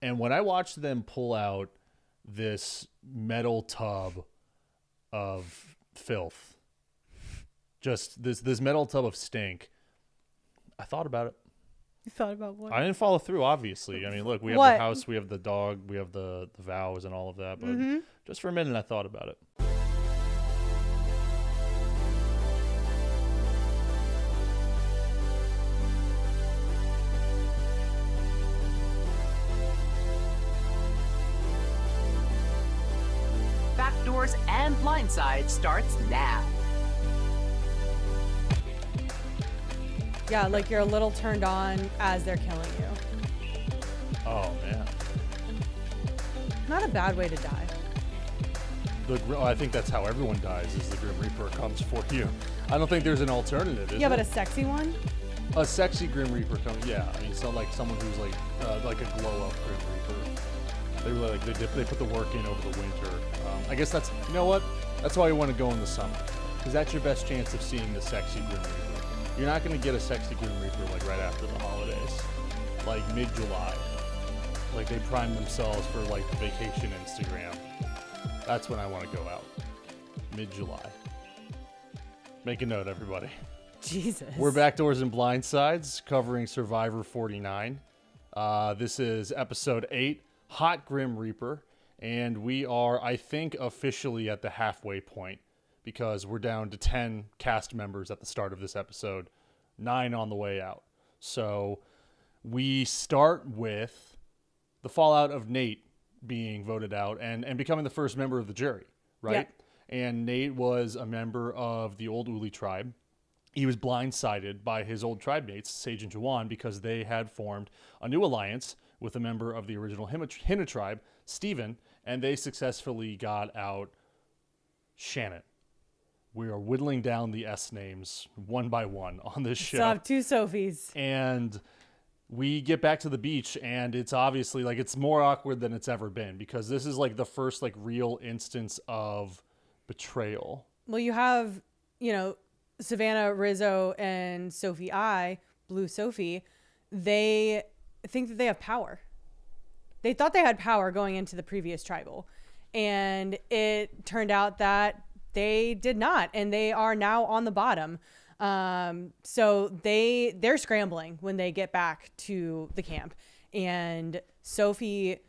And when I watched them pull out this metal tub of filth, just this metal tub of stink, I thought about it. You thought about what? I didn't follow through, obviously. I mean, look, we have the house, we have the dog, we have the vows and all of that. But just for a minute, I thought about it. Backdoors and Blindside starts now. Yeah, like you're a little turned on as they're killing you. Oh, man. Not a bad way to die. I think that's how everyone dies, is the Grim Reaper comes for you. I don't think there's an alternative, is Yeah, there? but a sexy one? A sexy Grim Reaper comes, yeah. I mean, so like someone who's like a glow-up Grim Reaper. They really they put the work in over the winter. I guess that's, you know what? That's why you want to go in the summer, because that's your best chance of seeing the sexy Grim Reaper. You're not going to get a sexy Grim Reaper like right after the holidays, like mid-July. Like they prime themselves for like the vacation Instagram. That's when I want to go out. Mid-July. Make a note, everybody. Jesus. We're Backdoors and Blindsides covering Survivor 49. This is episode 8, Hot Grim Reaper. And we are, I think, officially at the halfway point, because we're down to 10 cast members at the start of this episode, 9 on the way out. So we start with the fallout of Nate being voted out and becoming the first member of the jury, right? Yep. And Nate was a member of the old Uli tribe. He was blindsided by his old tribe mates, Sage and Jawan, because they had formed a new alliance with a member of the original Hinna tribe, Steven, and they successfully got out Shannon. We are whittling down the S names one by one on this show. Still have 2 Sophies. And we get back to the beach, and it's obviously like it's more awkward than it's ever been, because this is like the first like real instance of betrayal. Well, you have, Savannah, Rizzo, and Sophie Blue Sophie. They think that they have power. They thought they had power going into the previous tribal, and it turned out that they did not, and they are now on the bottom. So they're scrambling when they get back to the camp, and Sophie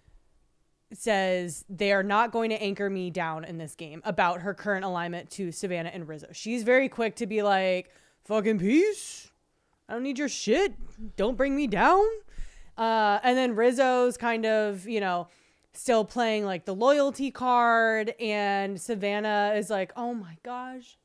says they are not going to anchor me down in this game about her current alignment to Savannah and Rizzo. She's very quick to be like, fucking peace. I don't need your shit. Don't bring me down. And then Rizzo's kind of, still playing like the loyalty card, and Savannah is like, oh my gosh,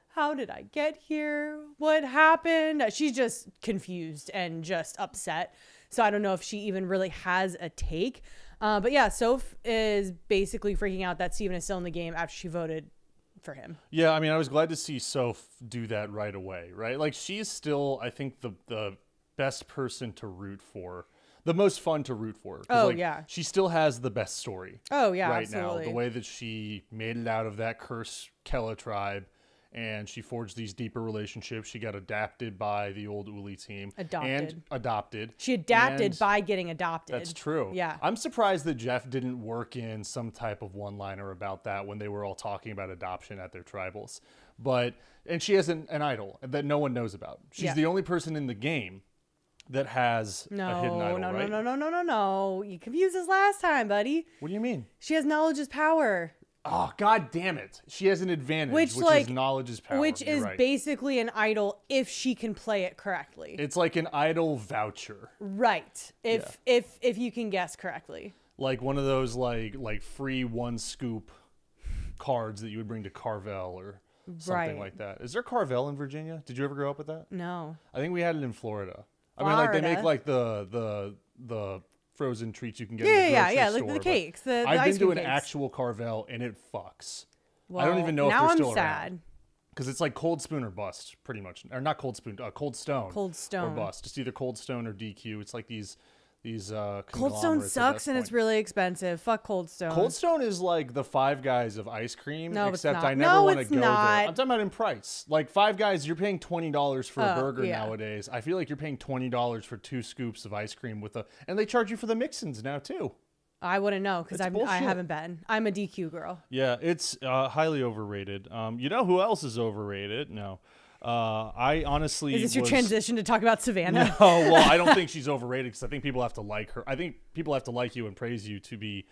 how did I get here? What happened? She's just confused and just upset. So I don't know if she even really has a take. But yeah, Soph is basically freaking out that Steven is still in the game after she voted for him. Yeah, I mean, I was glad to see Soph do that right away, right? Like, she's still, I think, the best person to root for. The most fun to root for. Oh, like, yeah. She still has the best story. Oh, yeah, right absolutely. now. The way that she made it out of that cursed Kella tribe, and she forged these deeper relationships. She got adapted by the old Uli team. Adopted. She adapted by getting adopted. That's true. Yeah. I'm surprised that Jeff didn't work in some type of one-liner about that when they were all talking about adoption at their tribals. And she has an idol that no one knows about. She's the only person in the game that has a hidden idol, right? No. You confused us last time, buddy. What do you mean? She has knowledge is power. Oh, God damn it. She has an advantage, which is knowledge is power. Which You're is right. basically an idol if she can play it correctly. It's like an idol voucher. Right. If you can guess correctly. Like one of those like free one scoop cards that you would bring to Carvel or something like that. Is there Carvel in Virginia? Did you ever grow up with that? No. I think we had it in Florida. I mean, like they make like the frozen treats you can get in the grocery store. Like the cakes, the I've ice been cream to an cakes. actual Carvel and it fucks. Well, I don't even know if now they're I'm still sad. around. Because it's like Cold Spoon or bust, pretty much. Or not Cold Spoon, Cold Stone. Cold Stone. Or bust. It's either Cold Stone or DQ. It's like these these Cold conglomerates Stone at this sucks and it's point. really expensive. Fuck Cold Stone. Cold Stone is like the Five Guys of ice cream, No, it's except not. I never No, want to it's go not. there. I'm talking about in price. Like Five Guys, you're paying $20 for a Oh, burger yeah. nowadays. I feel like you're paying $20 for 2 scoops of ice cream and they charge you for the mix-ins now too. I wouldn't know because It's I bullshit. haven't been. I'm a DQ girl. Yeah, it's highly overrated. You know who else is overrated? No. I honestly Is this your transition to talk about Savannah? No, well, I don't think she's overrated because I think people have to like her. I think people have to like you and praise you to be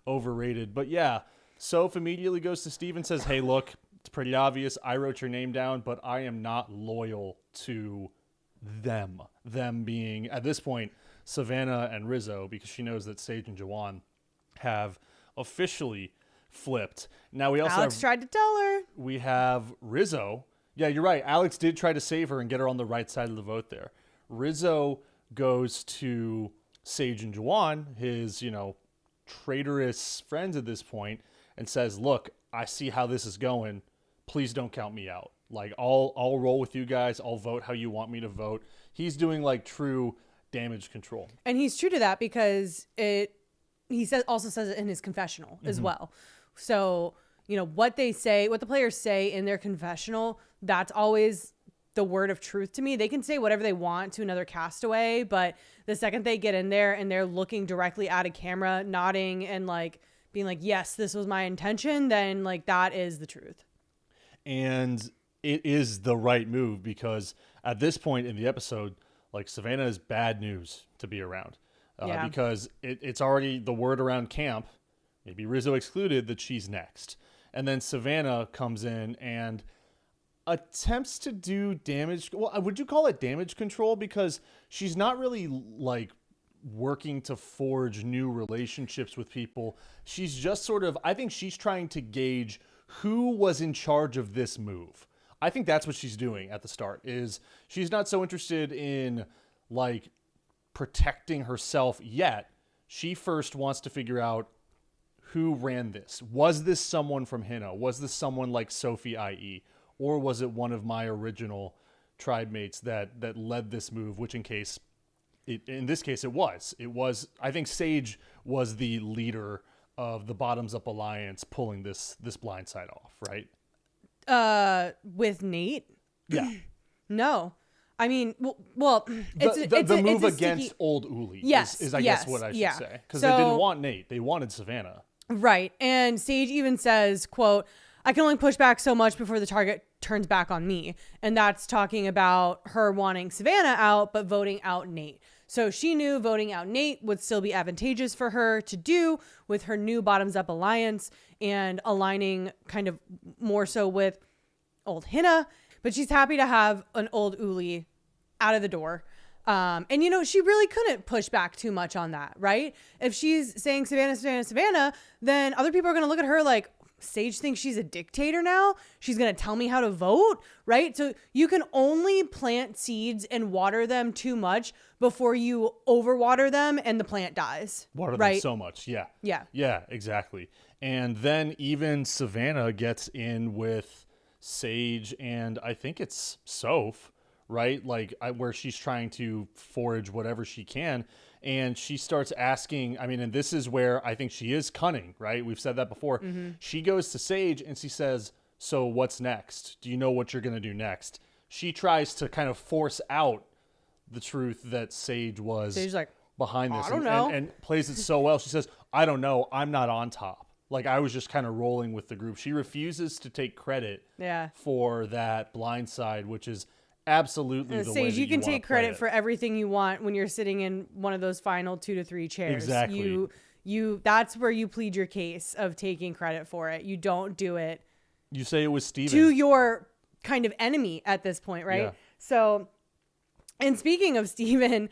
overrated. But yeah, Soph immediately goes to Steve and says, hey, look, it's pretty obvious. I wrote your name down, but I am not loyal to them. Them being, at this point, Savannah and Rizzo, because she knows that Sage and Jawan have officially flipped. Now we also Alex tried to tell her. we have Rizzo. Yeah, you're right. Alex did try to save her and get her on the right side of the vote there. Rizzo goes to Sage and Jawan, his, traitorous friends at this point, and says, look, I see how this is going. Please don't count me out. Like, I'll roll with you guys. I'll vote how you want me to vote. He's doing, like, true damage control. And he's true to that because also says it in his confessional as well. So, what the players say in their confessional, that's always the word of truth to me. They can say whatever they want to another castaway, but the second they get in there and they're looking directly at a camera, nodding and like being like, yes, this was my intention, then like that is the truth. And it is the right move because at this point in the episode, like Savannah is bad news to be around because it's already the word around camp, maybe Rizzo excluded, that she's next. And then Savannah comes in and attempts to do damage. Well, would you call it damage control? Because she's not really like working to forge new relationships with people. She's just sort of, I think she's trying to gauge who was in charge of this move. I think that's what she's doing at the start, is she's not so interested in like protecting herself yet. She first wants to figure out who ran this. Was this someone from Hino? Was this someone like Sophie, i.e., or was it one of my original tribe mates that led this move? Which in this case, it was. I think Sage was the leader of the Bottoms Up Alliance pulling this blindside off, right? With Nate? Yeah. No. I mean, well, the move it's against sticky... old Uli yes, is I guess what I should say. Because they So, didn't want Nate. They wanted Savannah. Right. And Sage even says, quote, I can only push back so much before the target turns back on me. And that's talking about her wanting Savannah out, but voting out Nate. So she knew voting out Nate would still be advantageous for her to do with her new Bottoms Up Alliance and aligning kind of more so with old Hina. But she's happy to have an old Uli out of the door. And, she really couldn't push back too much on that, right? If she's saying Savannah, Savannah, Savannah, then other people are going to look at her like, Sage thinks she's a dictator now. She's going to tell me how to vote, right? So you can only plant seeds and water them too much before you overwater them and the plant dies. Water them right? so much. Yeah. Yeah. Yeah, exactly. And then even Savannah gets in with Sage and I think it's Soph, right? Like where she's trying to forage whatever she can. And she starts asking, and this is where I think she is cunning, right? We've said that before. Mm-hmm. She goes to Sage and she says, so what's next? Do you know what you're going to do next? She tries to kind of force out the truth that Sage was like, behind this. I don't know. And plays it so well. She says, I don't know. I'm not on top. Like I was just kind of rolling with the group. She refuses to take credit for that blindside, which is absolutely the way that you can take credit it. for everything you want when you're sitting in one of those final 2 to 3 chairs. Exactly. You that's where you plead your case of taking credit for it. You don't do it. You say it was Steven. To your kind of enemy at this point, right? Yeah. So, and speaking of Steven,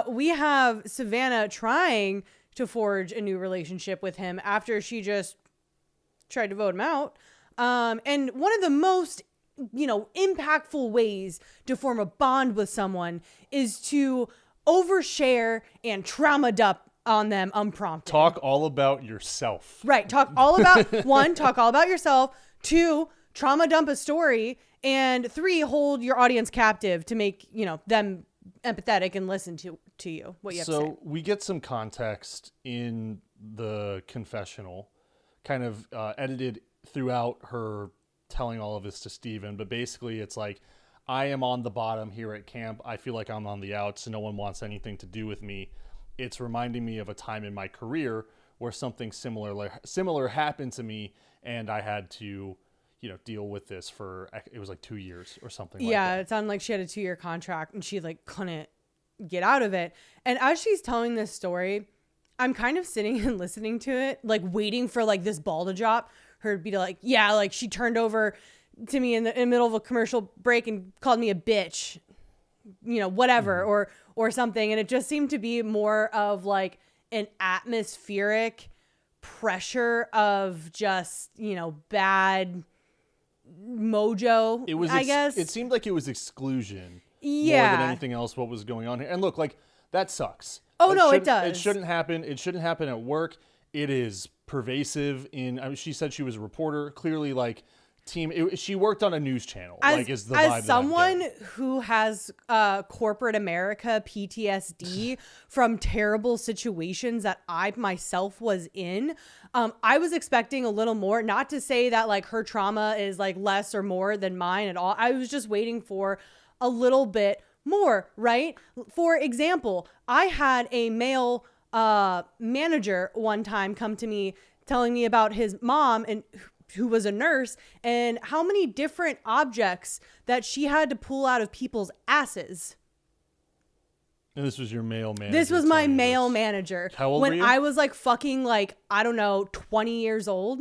we have Savannah trying to forge a new relationship with him after she just tried to vote him out. And one of the most impactful ways to form a bond with someone is to overshare and trauma dump on them unprompted. Talk all about yourself. Right. Talk all about yourself. 2, trauma dump a story. And 3, hold your audience captive to make, them empathetic and listen to you, what you have to say. So we get some context in the confessional, kind of edited throughout her telling all of this to Steven. But basically it's like, I am on the bottom here at camp. I feel like I'm on the outs. No one wants anything to do with me. It's reminding me of a time in my career where something similar happened to me, and I had to, deal with this for, it was like 2 years or something like that. Yeah, it sounded like she had a 2-year contract and she like couldn't get out of it. And as she's telling this story, I'm kind of sitting and listening to it, like waiting for like this ball to drop. Her to be like, yeah, like she turned over to me in the middle of a commercial break and called me a bitch, whatever, or something. And it just seemed to be more of like an atmospheric pressure of just, bad mojo. It was, I guess. It seemed like it was exclusion Yeah. more than anything else what was going on here. And look, like, that sucks. Oh, no, it shouldn't- does. It shouldn't happen. It shouldn't happen at work. It is pervasive she said she was a reporter. Clearly, like, she worked on a news channel. Is the vibe as that I'm someone getting. who has corporate America PTSD from terrible situations that I myself was in, I was expecting a little more. Not to say that like her trauma is like less or more than mine at all. I was just waiting for a little bit more, right? For example, I had a male manager one time come to me telling me about his mom and who was a nurse and how many different objects that she had to pull out of people's asses. And this was your male manager. This was my telling you male this. manager. How old when were you? I was like fucking like, I don't know, 20 years old.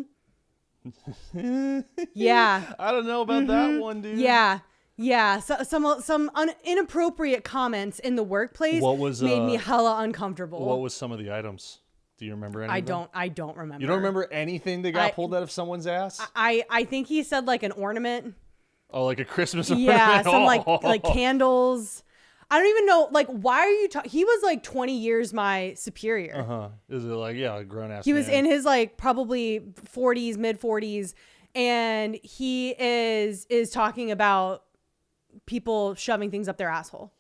Yeah. I don't know about that one, dude. Yeah. Yeah. So, some inappropriate comments in the workplace What was, made me hella uncomfortable. What was some of the items? Do you remember any? I of them? don't remember. You don't remember anything that got I- pulled out of someone's ass? I think he said like an ornament. Oh, like a Christmas Yeah, ornament? some Oh. like candles. I don't even know. Like, why are you talking? He was like 20 years my superior. Uh-huh. Is it like, yeah, a grown ass He was man. in his like probably 40s, mid 40s, and he is talking about people shoving things up their asshole.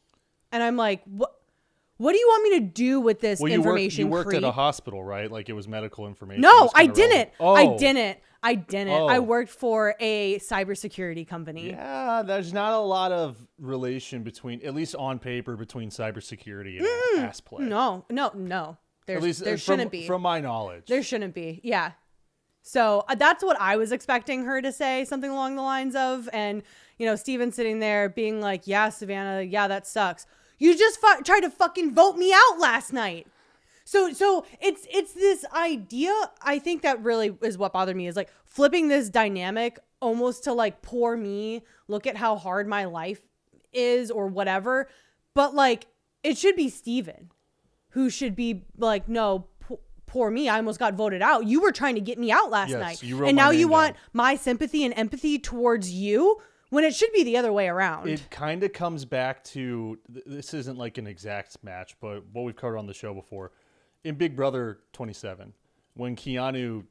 And I'm like, what do you want me to do with this Well, information? you worked creep? at a hospital, right? Like it was medical information. No, It's I kinda didn't. relevant. I didn't. Oh. I worked for a cybersecurity company. Yeah, there's not a lot of relation between, at least on paper, between cybersecurity and ass play. No. At least There shouldn't be. From my knowledge. There shouldn't be. Yeah. So that's what I was expecting her to say, something along the lines of. And, Steven sitting there being like, yeah, Savannah, yeah, that sucks. You just tried to fucking vote me out last night. So it's this idea, I think that really is what bothered me, is like flipping this dynamic almost to like poor me, look at how hard my life is or whatever. But like, it should be Steven who should be like, no, poor me, I almost got voted out. You were trying to get me out last Yes, night. you wrote And my now name you want down. my sympathy and empathy towards you when it should be the other way around. It kind of comes back to, this isn't like an exact match, but what we've covered on the show before. In Big Brother 27, when Keanu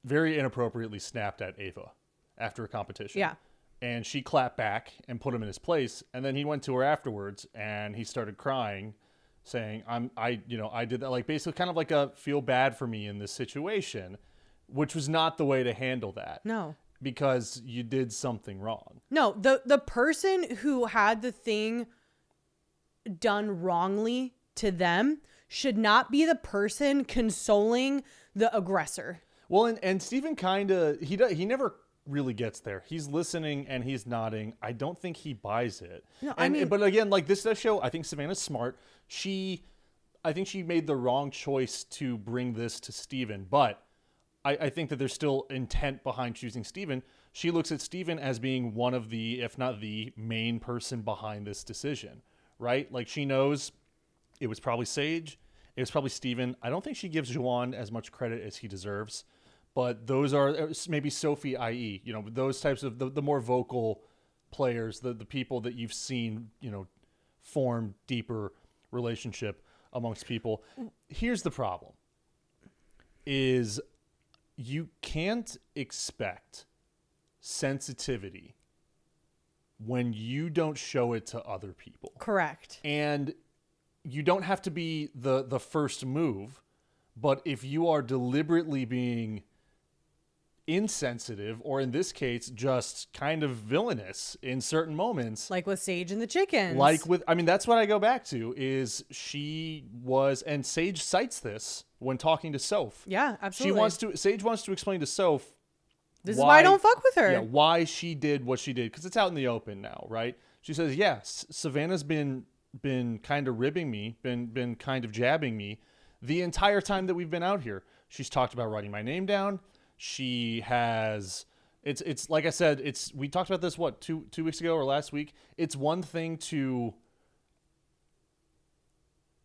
very inappropriately snapped at Ava after a competition. Yeah. And she clapped back and put him in his place. And then he went to her afterwards and he started crying, saying, I did that. Like basically kind of like a feel bad for me in this situation, which was not the way to handle that. No. Because you did something wrong. No, the person who had the thing done wrongly to them should not be the person consoling the aggressor. Well, and Steven kind of, he never really gets there. He's listening and he's nodding. I don't think he buys it. No, But again, like this does show, I think Savannah's smart. I think she made the wrong choice to bring this to Steven, but I think that there's still intent behind choosing Steven. She looks at Steven as being one of the, if not the main person behind this decision, right? Like she knows it was probably Sage. It was probably Steven. I don't think she gives Juwan as much credit as he deserves, but those are maybe Sophie, i.e., those types of the more vocal players, the people that you've seen, form deeper relationship amongst people. Here's the problem is you can't expect sensitivity when you don't show it to other people. Correct. And you don't have to be the first move, but if you are deliberately being insensitive, or in this case, just kind of villainous in certain moments. Like with Sage and the chickens. That's what I go back to is she was, and Sage cites this when talking to Soph. Yeah, absolutely. Sage wants to explain to Soph, this is why I don't fuck with her. Yeah, why she did what she did, because it's out in the open now, right? She says, yes, Savannah's been kind of ribbing me, been kind of jabbing me the entire time that we've been out here. She's talked about writing my name down. She has, it's like I said, we talked about this, what, two weeks ago or last week? It's one thing to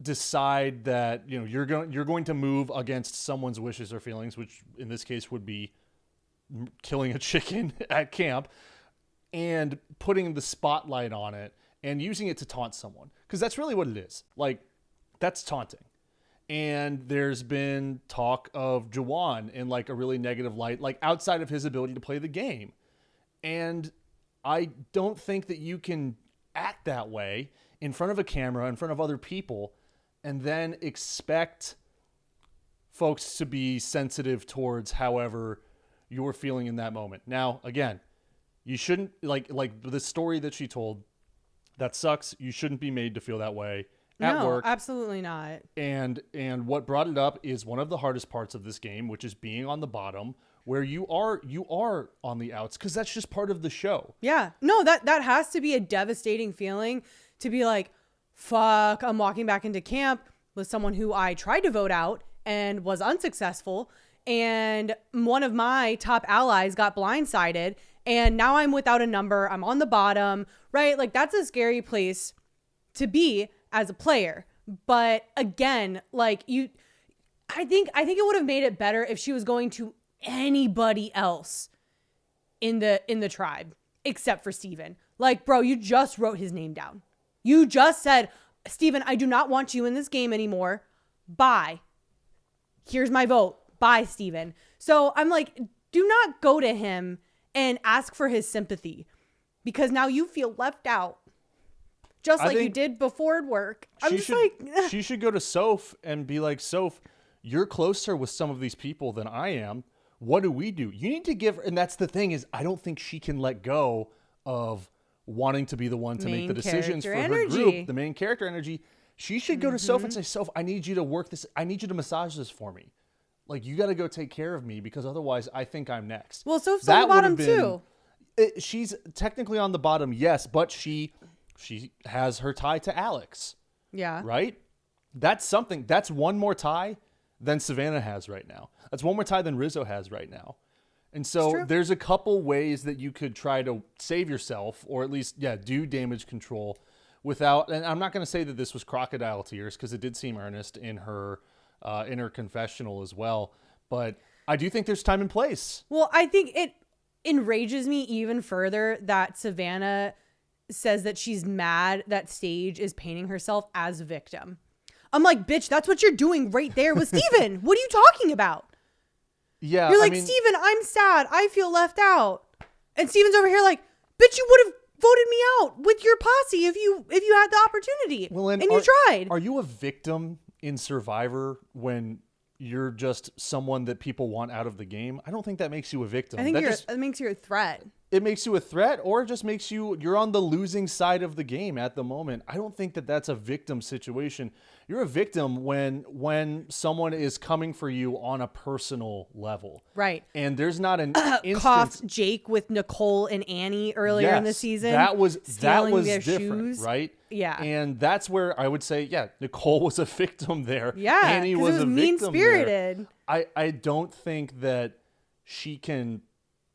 decide that, you're going to move against someone's wishes or feelings, which in this case would be killing a chicken at camp, and putting the spotlight on it and using it to taunt someone. Because that's really what it is. Like, that's taunting. And there's been talk of Jawan in like a really negative light, like outside of his ability to play the game. And I don't think that you can act that way in front of a camera, in front of other people, and then expect folks to be sensitive towards however you're feeling in that moment. Now, again, you shouldn't, like the story that she told, that sucks. You shouldn't be made to feel that way at work. No, absolutely not. And what brought it up is one of the hardest parts of this game, which is being on the bottom, where you are on the outs, because that's just part of the show. Yeah. No, that has to be a devastating feeling to be like, fuck, I'm walking back into camp with someone who I tried to vote out and was unsuccessful. And one of my top allies got blindsided. And now I'm without a number. I'm on the bottom, right? Like, that's a scary place to be as a player. But again, like, I think it would have made it better if she was going to anybody else in the tribe except for Steven. Like, bro, you just wrote his name down. You just said, Steven, I do not want you in this game anymore. Bye. Here's my vote. Bye, Steven. So I'm like, do not go to him and ask for his sympathy, because now you feel left out, just like you did before at work. She should go to Soph and be like, Soph, you're closer with some of these people than I am. What do we do? You need to give her, and that's the thing is, I don't think she can let go of wanting to be the one to make the decisions for her group, the main character energy. She should go to Soph and say, Soph, I need you to work this. I need you to massage this for me. Like, you got to go take care of me, because otherwise I think I'm next. Well, Soph's on the bottom too. She's technically on the bottom, yes, but she has her tie to Alex. Yeah. Right? That's something. That's one more tie than Savannah has right now. That's one more tie than Rizzo has right now. And so there's a couple ways that you could try to save yourself, or at least, do damage control without, and I'm not going to say that this was crocodile tears, because it did seem earnest in her confessional as well. But I do think there's time and place. Well, I think it enrages me even further that Savannah says that she's mad that Sage is painting herself as a victim. I'm like, bitch, that's what you're doing right there with Steven. What are you talking about? Yeah. You're like, Steven, I'm sad. I feel left out. And Steven's over here like, bitch, you would have voted me out with your posse if you had the opportunity. Well, and you tried. Are you a victim in Survivor when you're just someone that people want out of the game? I don't think that makes you a victim. I think it makes you a threat. It makes you a threat, or it just makes you're on the losing side of the game at the moment. I don't think that that's a victim situation. You're a victim when someone is coming for you on a personal level. Right. And there's not an instance. Coughed Jake with Nicole and Annie earlier in the season. That was different, shoes. right? Yeah. And that's where I would say, Nicole was a victim there. Yeah. Annie was a victim mean-spirited. there. I don't think that she can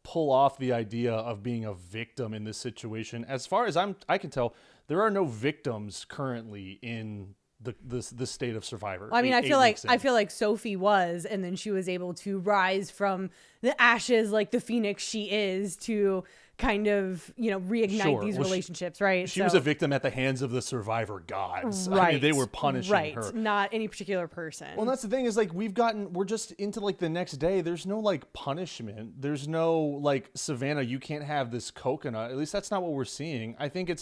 pull off the idea of being a victim in this situation. As far as I can tell, there are no victims currently in the state of Survivor. Well, I mean, I feel like Sophie was, and then she was able to rise from the ashes like the phoenix she is to kind of, reignite Sure. these Well, relationships, right? She was a victim at the hands of the survivor gods. Right. I mean, they were punishing her. Not any particular person. Well, and that's the thing is, like, we're just into, like, the next day. There's no, like, punishment. There's no, like, Savannah, you can't have this coconut. At least that's not what we're seeing. I think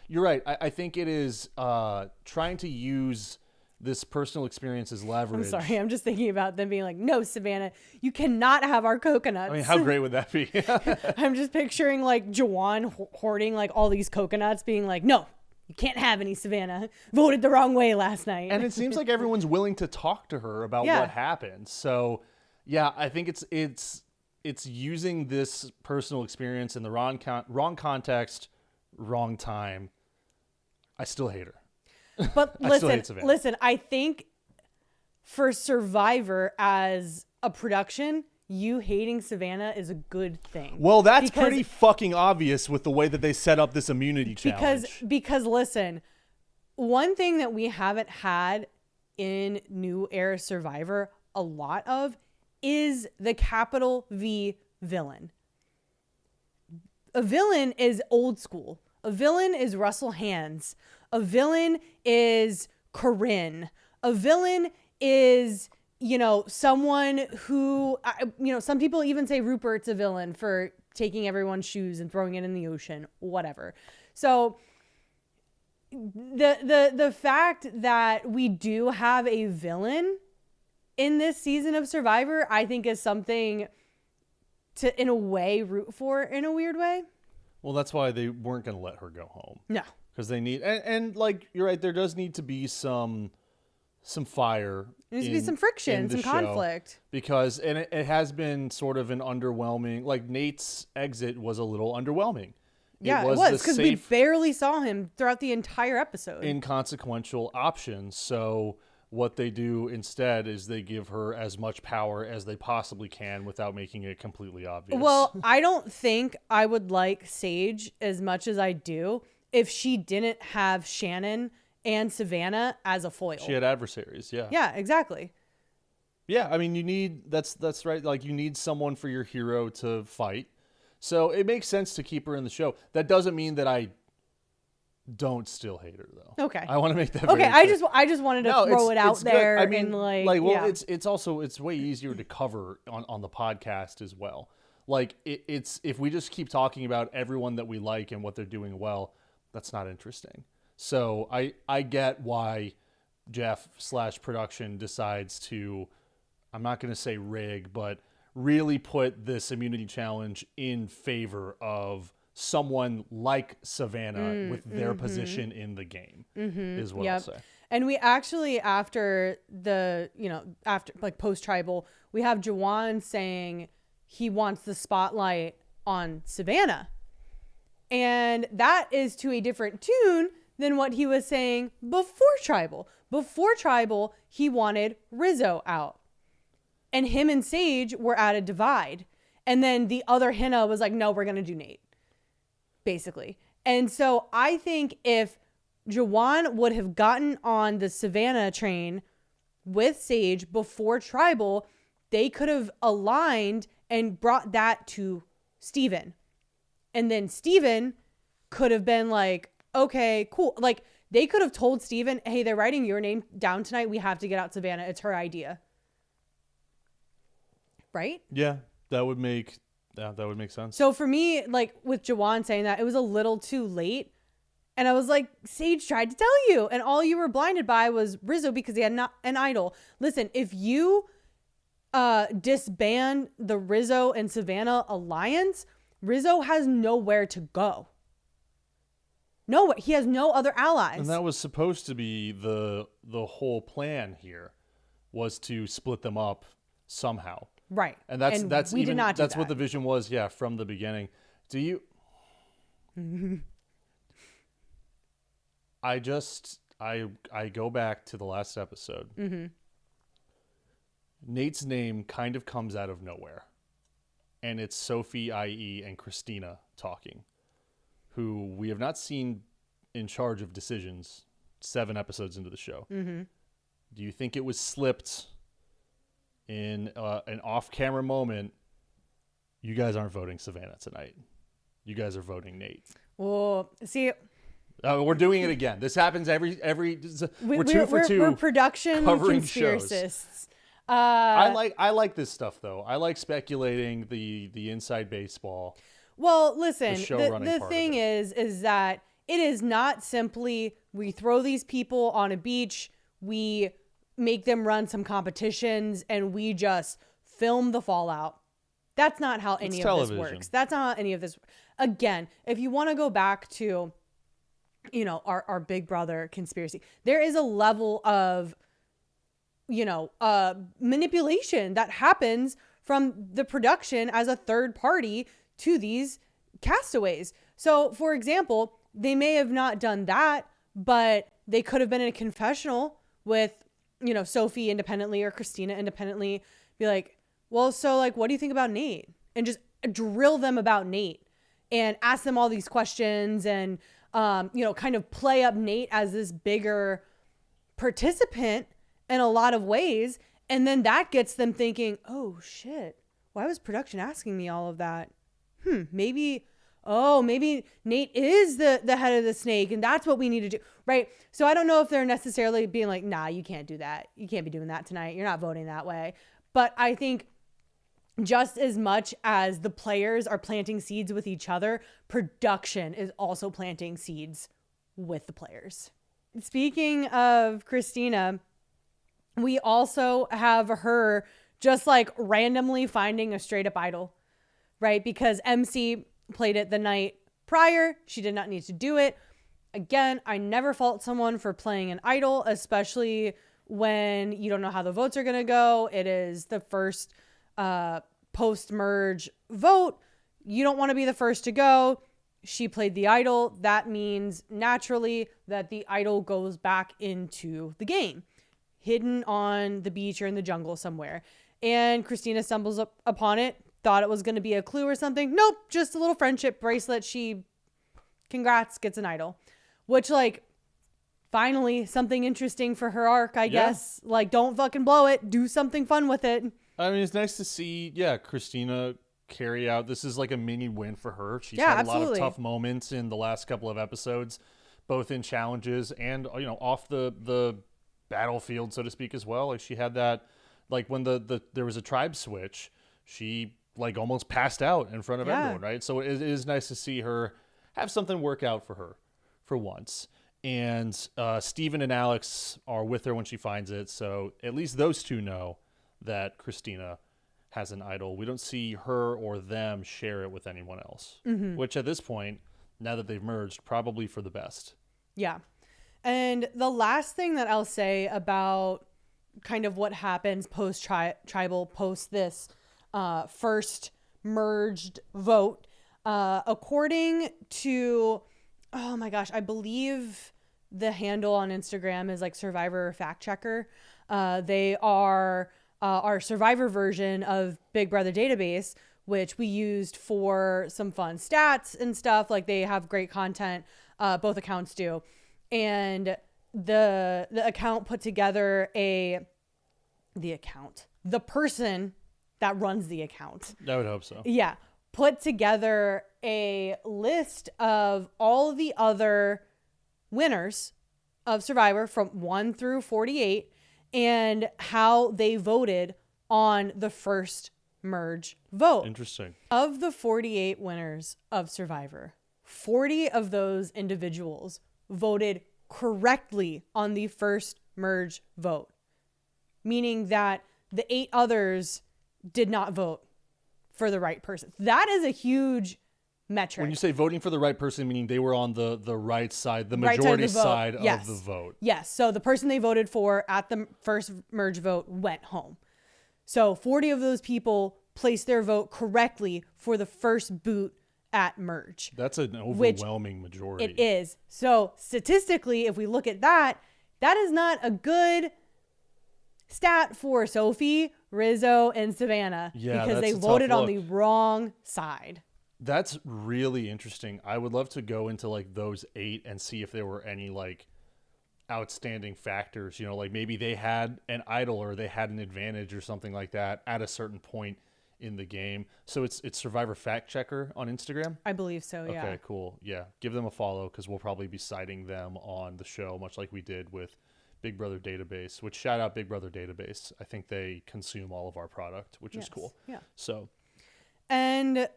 you're right. I think it is trying to use this personal experience as leverage. I'm sorry. I'm just thinking about them being like, no, Savannah, you cannot have our coconuts. I mean, how great would that be? I'm just picturing like Jawan hoarding like all these coconuts being like, no, you can't have any, Savannah. Voted the wrong way last night. And it seems like everyone's willing to talk to her about what happened. So, yeah, I think it's using this personal experience in the wrong context, wrong time. I still hate her. But Savannah. listen, I think for Survivor as a production, you hating Savannah is a good thing. Well, that's pretty fucking obvious with the way that they set up this immunity challenge. Because listen, one thing that we haven't had in New Era Survivor a lot of is the capital V villain. A villain is old school. A villain is Russell Hands. A villain is Corinne. A villain is, someone who, some people even say Rupert's a villain for taking everyone's shoes and throwing it in the ocean, whatever. So the fact that we do have a villain in this season of Survivor, I think is something to, in a way, root for in a weird way. Well, that's why they weren't going to let her go home. No. Because they need, and like, you're right, there does need to be some fire. There needs to be some friction, some conflict. Because, and it has been sort of an underwhelming, like Nate's exit was a little underwhelming. Yeah, it was, because we barely saw him throughout the entire episode. Inconsequential option. So what they do instead is they give her as much power as they possibly can without making it completely obvious. Well, I don't think I would like Sage as much as I do if she didn't have Shannon and Savannah as a foil. She had adversaries, yeah. Yeah, exactly. Yeah, I mean, you need, that's right, like, you need someone for your hero to fight. So it makes sense to keep her in the show. That doesn't mean that I don't still hate her, though. Okay. I want to make that very clear. I just wanted to throw it out there. Good. I mean, and it's way easier to cover on the podcast as well. Like, it's if we just keep talking about everyone that we like and what they're doing well, that's not interesting. So I get why Jeff / production decides to, I'm not going to say rig, but really put this immunity challenge in favor of someone like Savannah with their position in the game is what I'll say. And we actually, after like post-tribal, we have Jawan saying he wants the spotlight on Savannah. And that is to a different tune than what he was saying before tribal. Before tribal, he wanted Rizzo out. And him and Sage were at a divide. And then the other Hina was like, no, we're going to do Nate. Basically. And so I think if Jawan would have gotten on the Savannah train with Sage before tribal, they could have aligned and brought that to Steven. And then Steven could have been like, okay, cool. Like, they could have told Steven, hey, they're writing your name down tonight. We have to get out Savannah. It's her idea. Right? Yeah, that would make sense. So for me, like with Jawan saying that, it was a little too late. And I was like, Sage tried to tell you. And all you were blinded by was Rizzo because he had not an idol. Listen, if you disband the Rizzo and Savannah alliance, Rizzo has nowhere to go. No, he has no other allies. And that was supposed to be the whole plan here, was to split them up somehow. Right. And that's we even did not do that's that. what the vision was, yeah, from the beginning. Do you I go back to the last episode. Mm-hmm. Nate's name kind of comes out of nowhere. And it's Sophie, IE, and Christina talking, who we have not seen in charge of decisions 7 episodes into the show. Mm-hmm. Do you think it was slipped in an off-camera moment? You guys aren't voting Savannah tonight. you guys are voting Nate. Well, see, We're doing it again. This happens every. We're 2 for 2. We're production covering conspiracists. I like this stuff though. I like speculating the inside baseball. Well, listen, show running the part thing of is that it is not simply we throw these people on a beach, we make them run some competitions, and we just film the fallout. That's not how any of this works. That's not how any of this. Again, if you want to go back to, you know, our Big Brother conspiracy, there is a level of, you know, manipulation that happens from the production as a third party to these castaways. So, for example, they may have not done that, but they could have been in a confessional with, you know, Sophie independently or Christina independently, be like, well, so like, what do you think about Nate? And just drill them about Nate and ask them all these questions and, you know, kind of play up Nate as this bigger participant in a lot of ways. And then that gets them thinking, oh shit, why was production asking me all of that? Maybe Nate is the head of the snake and that's what we need to do. Right. So I don't know if they're necessarily being like, nah, you can't do that. You can't be doing that tonight. You're not voting that way. But I think just as much as the players are planting seeds with each other, production is also planting seeds with the players. Speaking of Christina, we also have her just like randomly finding a straight up idol, right? Because MC played it the night prior. She did not need to do it. Again, I never fault someone for playing an idol, especially when you don't know how the votes are going to go. It is the first post-merge vote. You don't want to be the first to go. She played the idol. That means naturally that the idol goes back into the game, hidden on the beach or in the jungle somewhere. And Christina stumbles upon it, thought it was going to be a clue or something. Nope, just a little friendship bracelet. She, congrats, gets an idol. Which, like, finally, something interesting for her arc, I guess. Like, don't fucking blow it. Do something fun with it. I mean, it's nice to see, Christina carry out. This is like a mini win for her. She's had a lot of tough moments in the last couple of episodes, both in challenges and, you know, off the battlefield, so to speak, as well. Like, she had that, like, when there was a tribe switch, she, like, almost passed out in front of everyone, right? So it is nice to see her have something work out for her for once. And Steven and Alex are with her when she finds it, so at least those two know that Christina has an idol. We don't see her or them share it with anyone else, which at this point, now that they've merged, probably for the best. Yeah. And the last thing that I'll say about kind of what happens post-tribal, post this first merged vote, according to, oh my gosh, I believe the handle on Instagram is like Survivor Fact Checker. They are our Survivor version of Big Brother database, which we used for some fun stats and stuff. Like, they have great content. Both accounts do. And the account put together the person that runs the account. I would hope so. Yeah. Put together a list of all the other winners of Survivor from 1 through 48 and how they voted on the first merge vote. Interesting. Of the 48 winners of Survivor, 40 of those individuals voted correctly on the first merge vote, meaning that the 8 others did not vote for the right person. That is a huge metric. When you say voting for the right person, meaning they were on the right side, the majority side of the vote. Yes. So the person they voted for at the first merge vote went home. So 40 of those people placed their vote correctly for the first boot at merge. That's an overwhelming majority. It is. So statistically, if we look at that, that is not a good stat for Sophie, Rizzo, and Savannah, because they voted on the wrong side. That's really interesting. I would love to go into like those 8 and see if there were any like outstanding factors, you know, like maybe they had an idol or they had an advantage or something like that at a certain point in the game. So it's Survivor Fact Checker on Instagram. I believe so. Yeah. Okay, cool. Yeah, give them a follow because we'll probably be citing them on the show, much like we did with Big Brother Database. Which shout out Big Brother Database. I think they consume all of our product, which is cool. Yeah. So, and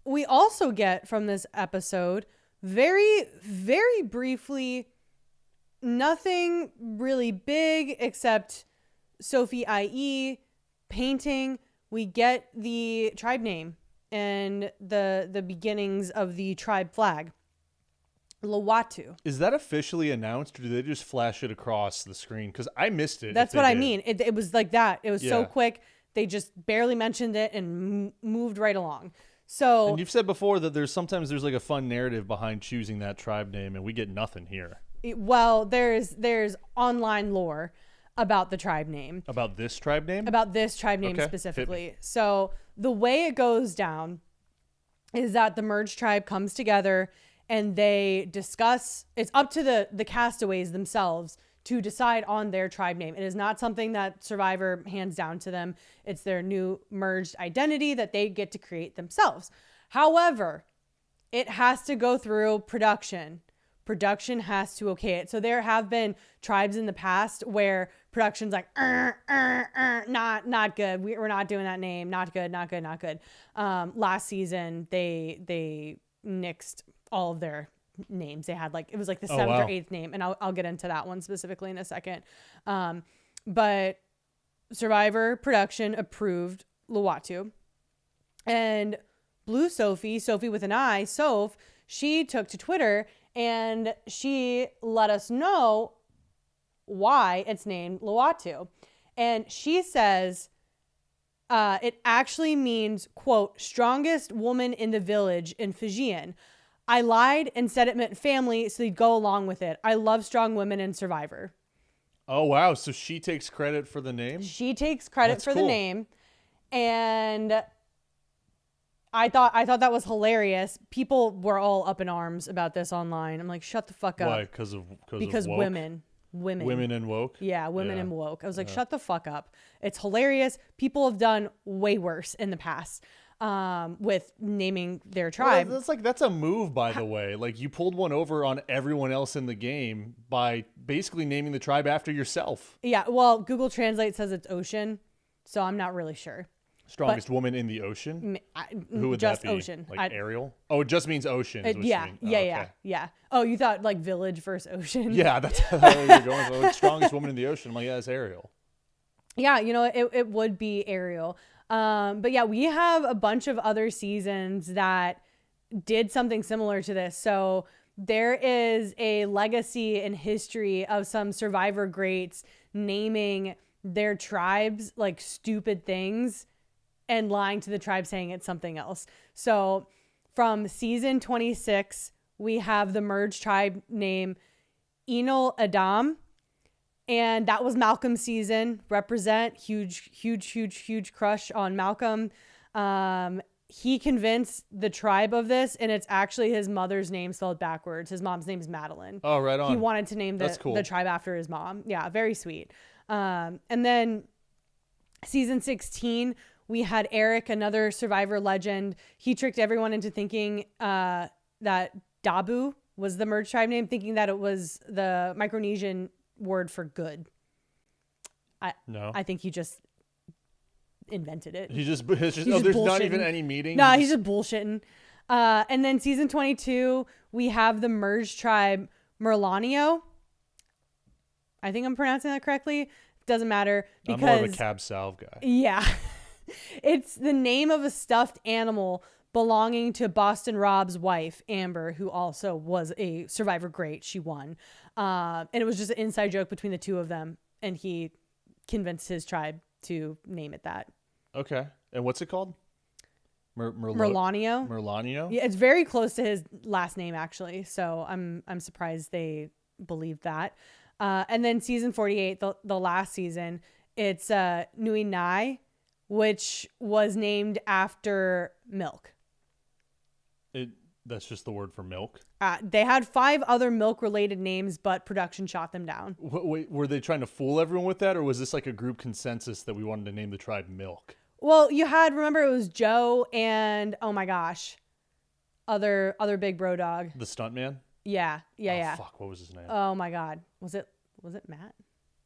we also get from this episode very, very briefly, nothing really big except Sophie, i.e., painting. We get the tribe name and the beginnings of the tribe flag. Lawatu. is that officially announced, or do they just flash it across the screen? Because I missed it. That's what I mean. It was like that. It was so Yeah. quick. They just barely mentioned it and moved right along. So, And you've said before that sometimes there's like a fun narrative behind choosing that tribe name, and we get nothing here well, there's online lore about the tribe name. about this tribe name. About this tribe name Okay, specifically. So the way it goes down is that the merged tribe comes together and they discuss. It's up to the castaways themselves to decide on their tribe name. It is not something that Survivor hands down to them. It's their new merged identity that they get to create themselves. However, it has to go through production. Production has to okay it. So there have been tribes in the past where production's like, not good. We're not doing that name. Not good. Last season, they nixed all of their names. They had it was like the seventh or eighth name, and I'll get into that one specifically in a second. But Survivor production approved Lawatu, and Blue Sophie with an I, Soph, she took to Twitter and she let us know why it's named Lawatu. And she says it actually means, quote, strongest woman in the village in Fijian. I lied and said it meant family, so they'd go along with it. I love strong women in Survivor. Oh, wow. So she takes credit for the name? She takes credit That's for cool. the name. And I thought that was hilarious. People were all up in arms about this online. I'm like, shut the fuck up. Why? Because Because woke? women. Women and woke? Yeah, women and woke. I was like, shut the fuck up. It's hilarious. People have done way worse in the past with naming their tribe. Well, that's a move, by the way. Like, you pulled one over on everyone else in the game by basically naming the tribe after yourself. Yeah, well, Google Translate says it's ocean, so I'm not really sure. Strongest woman in the ocean? Who would just that be? ocean. Like Ariel? Oh, it just means ocean. Is what you mean. Oh, okay. Yeah. Oh, you thought like village versus ocean? Yeah, that's how you're going. So, like, strongest woman in the ocean. I'm like, yeah, it's Ariel. Yeah, it would be Ariel. But yeah, we have a bunch of other seasons that did something similar to this. So there is a legacy and history of some Survivor greats naming their tribes like stupid things and lying to the tribe saying it's something else. So from season 26, we have the merged tribe name Enel Adam. And that was Malcolm's season. Represent, huge crush on Malcolm. He convinced the tribe of this, and it's actually his mother's name spelled backwards. His mom's name is Madeline. Oh, right on. He wanted to name cool. the tribe after his mom. Yeah, very sweet. And then season 16, we had Eric, another Survivor legend. He tricked everyone into thinking that Dabu was the merged tribe name, thinking that it was the Micronesian word for good. I think he just invented it. There's not even any meeting. No, he's just bullshitting. And then season 22, we have the merged tribe Merlanio. I think I'm pronouncing that correctly. Doesn't matter because I'm more of a Cab Salve guy. Yeah. It's the name of a stuffed animal belonging to Boston Rob's wife, Amber, who also was a Survivor great. She won. And it was just an inside joke between the two of them. And he convinced his tribe to name it that. Okay. And what's it called? Merlanio. Merlanio? Yeah, it's very close to his last name, actually. So I'm surprised they believed that. And then season 48, the last season, it's Nui Nai, which was named after milk. That's just the word for milk? They had 5 other milk-related names, but production shot them down. Wait, were they trying to fool everyone with that, or was this like a group consensus that we wanted to name the tribe Milk? Well, you had, remember it was Joe and, oh my gosh, other big bro dog. The stuntman? Yeah. Oh, fuck, what was his name? Oh my God. Was it Matt?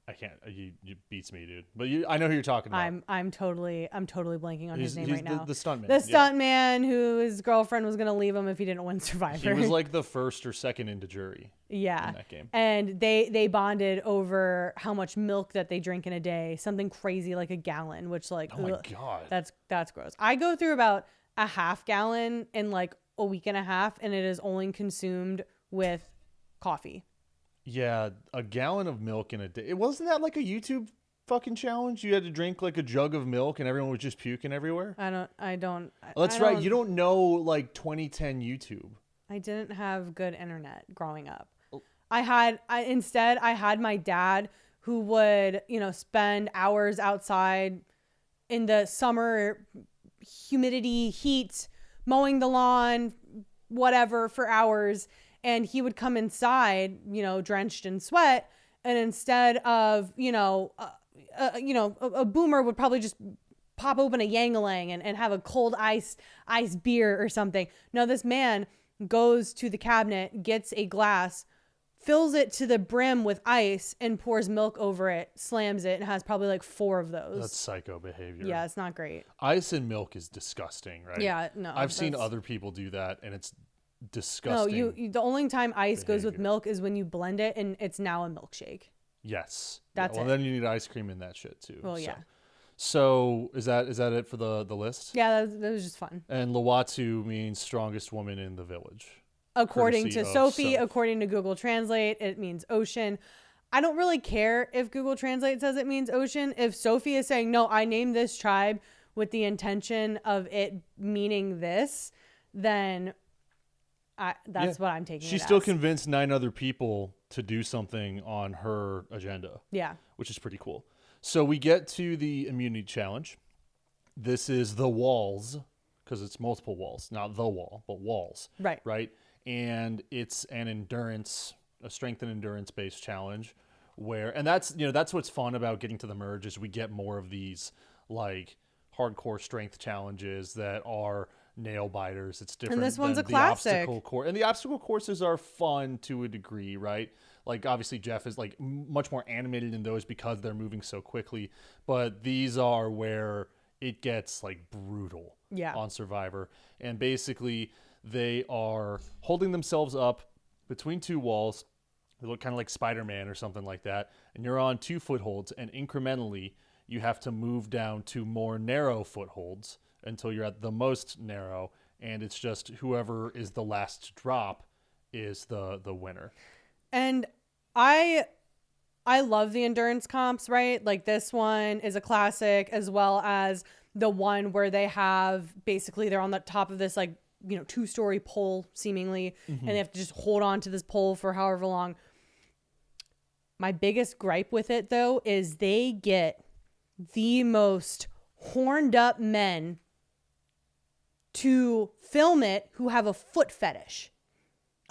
I can't. You beats me, dude. But I know who you're talking about. I'm totally blanking on his name right now. The stuntman. The stuntman who his girlfriend was gonna leave him if he didn't win Survivor. He was like the first or second into jury. Yeah. In that game. And they bonded over how much milk that they drink in a day, something crazy like a gallon, which like, oh my God, that's gross. I go through about a half gallon in like a week and a half, and it is only consumed with coffee. Yeah, a gallon of milk in a day. It wasn't that like a YouTube fucking challenge? You had to drink like a jug of milk and everyone was just puking everywhere? I don't. That's right. You don't know like 2010 YouTube. I didn't have good internet growing up. I had my dad who would, spend hours outside in the summer humidity, heat, mowing the lawn, whatever, for hours. And he would come inside, drenched in sweat. And instead of, a boomer would probably just pop open a Yangalang and have a cold ice beer or something. No, this man goes to the cabinet, gets a glass, fills it to the brim with ice, and pours milk over it, slams it, and has probably like 4 of those. That's psycho behavior. Yeah, it's not great. Ice and milk is disgusting, right? Yeah, no. I've seen other people do that, and it's disgusting. No, you the only time ice goes with milk is when you blend it, and it's now a milkshake. Yes. That's well, it. then you need ice cream in that shit too. Well, yeah. So is that it for the list? Yeah, that was just fun. And Lawatu means strongest woman in the village. According Courtesy to of Sophie, Soph. according to Google Translate, it means ocean. I don't really care if Google Translate says it means ocean. If Sophie is saying, no, I named this tribe with the intention of it meaning this, then that's what I'm taking. She still convinced 9 other people to do something on her agenda. Yeah. Which is pretty cool. So we get to the immunity challenge. This is the walls, because it's multiple walls, not the wall, but walls. Right. Right. And it's a strength and endurance based challenge and that's what's fun about getting to the merge is we get more of these like hardcore strength challenges that are nail biters. It's different. And this one's a than classic. The obstacle course. And the obstacle courses are fun to a degree, right? Like obviously Jeff is like much more animated in those because they're moving so quickly, but these are where it gets like brutal on Survivor. And basically they are holding themselves up between 2 walls. They look kind of like Spider-Man or something like that. And you're on 2 footholds, and incrementally you have to move down to more narrow footholds until you're at the most narrow. And it's just whoever is the last to drop is the winner. And I love the endurance comps, right? Like this one is a classic, as well as the one where they have basically they're on the top of this like 2-story pole seemingly, and they have to just hold on to this pole for however long. My biggest gripe with it though is they get the most horned up men to film it who have a foot fetish.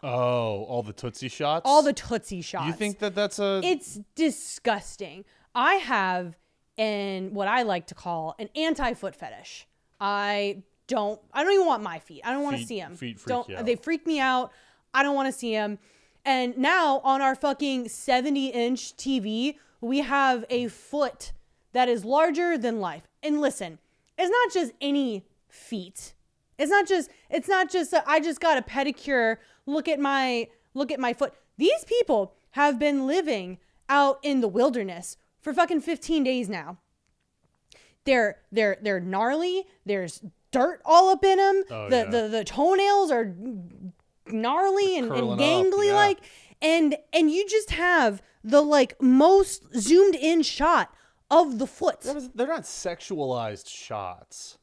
Oh, all the Tootsie shots? All the Tootsie shots. You think that's It's disgusting. I have what I like to call an anti-foot fetish. I don't even want my feet. I don't want to see them. Feet freak you out. They freak me out. I don't want to see them. And now on our fucking 70-inch TV, we have a foot that is larger than life. And listen, it's not just any feet. It's not just I just got a pedicure. Look at my foot. These people have been living out in the wilderness for fucking 15 days now. They're gnarly. There's dirt all up in them. Oh, the toenails are gnarly and gangly like, and you just have the like most zoomed in shot of the foot. They're not sexualized shots.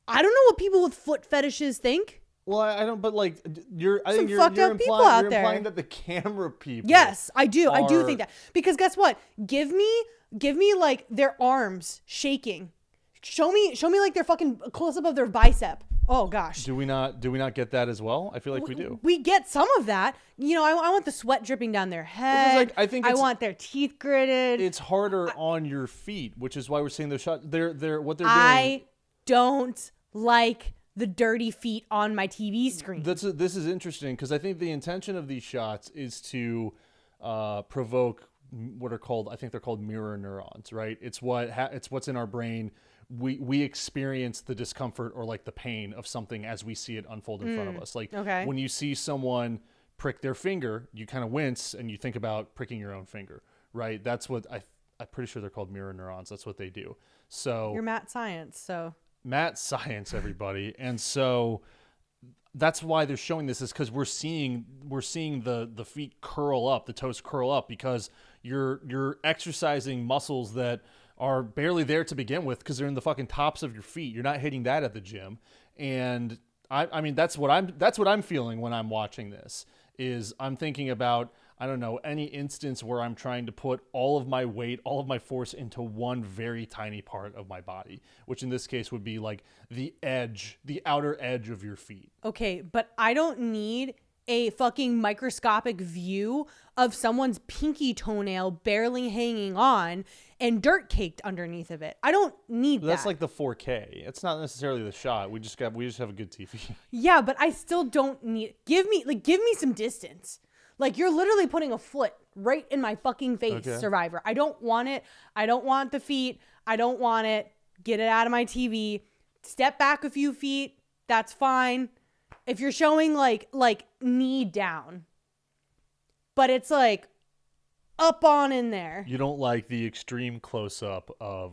I don't know what people with foot fetishes think. Well, I don't, but like I Some think you're fucked up people out there. implying that the camera people. Yes, I do. I do think that, because guess what? Give me like their arms shaking. Show me like their fucking close up of their bicep. Oh gosh. Do we not get that as well? I feel like we do. We get some of that. You know, I want the sweat dripping down their head. Like, I think I want their teeth gritted. It's harder on your feet, which is why we're seeing those shots. They're what they're doing. I don't like the dirty feet on my TV screen. This is interesting because I think the intention of these shots is to provoke what are called, I think they're called mirror neurons, right? It's what's in our brain. We experience the discomfort or like the pain of something as we see it unfold in front of us. Like when you see someone prick their finger, you kind of wince and you think about pricking your own finger, right? That's what I'm pretty sure they're called mirror neurons. That's what they do. So you're Matt Science, so Matt Science, everybody. And so that's why they're showing this, is because we're seeing the feet curl up, the toes curl up, because you're exercising muscles that are barely there to begin with because they're in the fucking tops of your feet. You're not hitting that at the gym. And I mean, that's what I'm feeling when I'm watching this, is I'm thinking about, I don't know, any instance where I'm trying to put all of my weight, all of my force into one very tiny part of my body, which in this case would be like the outer edge of your feet. Okay, but I don't need a fucking microscopic view of someone's pinky toenail barely hanging on and dirt caked underneath of it. I don't need that. That's like the 4K. It's not necessarily the shot. We just have a good TV. Yeah, but I still don't need. Give me some distance. Like, you're literally putting a foot right in my fucking face, okay. Survivor. I don't want it. I don't want the feet. I don't want it. Get it out of my TV. Step back a few feet. That's fine. If you're showing like knee down, but it's like up on in there. You don't like the extreme close up of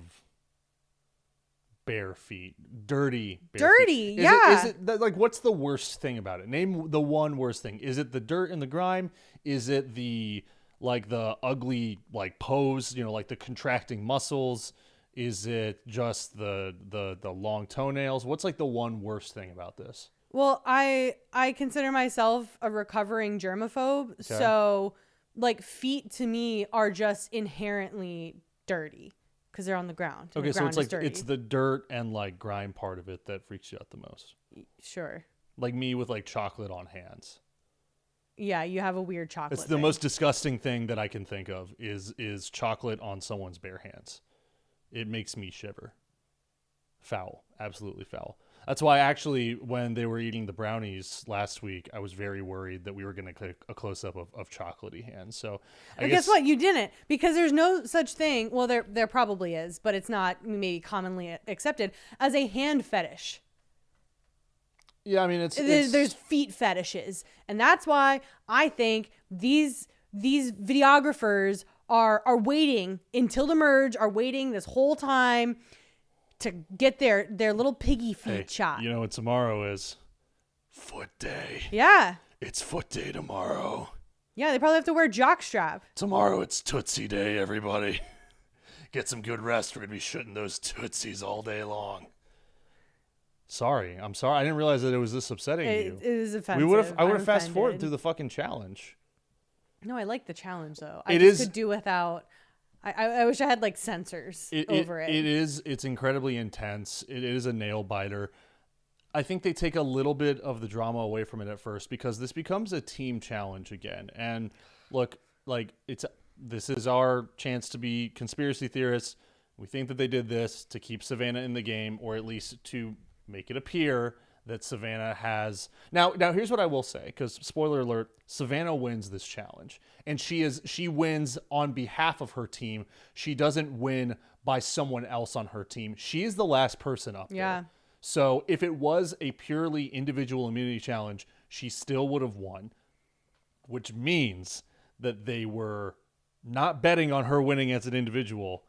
bare feet, dirty feet. Yeah. Is it like, what's the worst thing about it? Name the one worst thing. Is it the dirt and the grime? Is it the ugly like pose, you know, like the contracting muscles? Is it just the long toenails? What's like the one worst thing about this? Well, I consider myself a recovering germaphobe, okay. So like feet to me are just inherently dirty because they're on the ground. Okay, so it's like dirty. It's the dirt and like grime part of it that freaks you out the most. Sure. Like me with like chocolate on hands. Yeah, you have a weird chocolate. It's the most disgusting thing that I can think of is chocolate on someone's bare hands. It makes me shiver. Foul, absolutely foul. That's why actually when they were eating the brownies last week, I was very worried that we were going to get a close-up of chocolatey hands. So I guess what? You didn't, because there's no such thing. Well, there probably is, but it's not maybe commonly accepted as a hand fetish. Yeah, I mean, there's feet fetishes, and that's why I think these videographers are waiting until the merge, are waiting this whole time to get their little piggy feet shot. You know what tomorrow is? Foot day. Yeah. It's foot day tomorrow. Yeah, they probably have to wear jockstrap. Tomorrow it's Tootsie Day, everybody. Get some good rest. We're going to be shooting those Tootsies all day long. Sorry. I'm sorry. I didn't realize that it was this upsetting you. It is offensive. I would have fast forwarded through the fucking challenge. No, I like the challenge, though. I could do without... I wish I had like sensors over it. It's incredibly intense. It is a nail biter. I think they take a little bit of the drama away from it at first because this becomes a team challenge again. And look, like this is our chance to be conspiracy theorists. We think that they did this to keep Savannah in the game, or at least to make it appear that Savannah has now here's what I will say, because spoiler alert, Savannah wins this challenge, and she wins on behalf of her team. She doesn't win by someone else on her team. She is the last person up there. So if it was a purely individual immunity challenge, she still would have won, which means that they were not betting on her winning as an individual,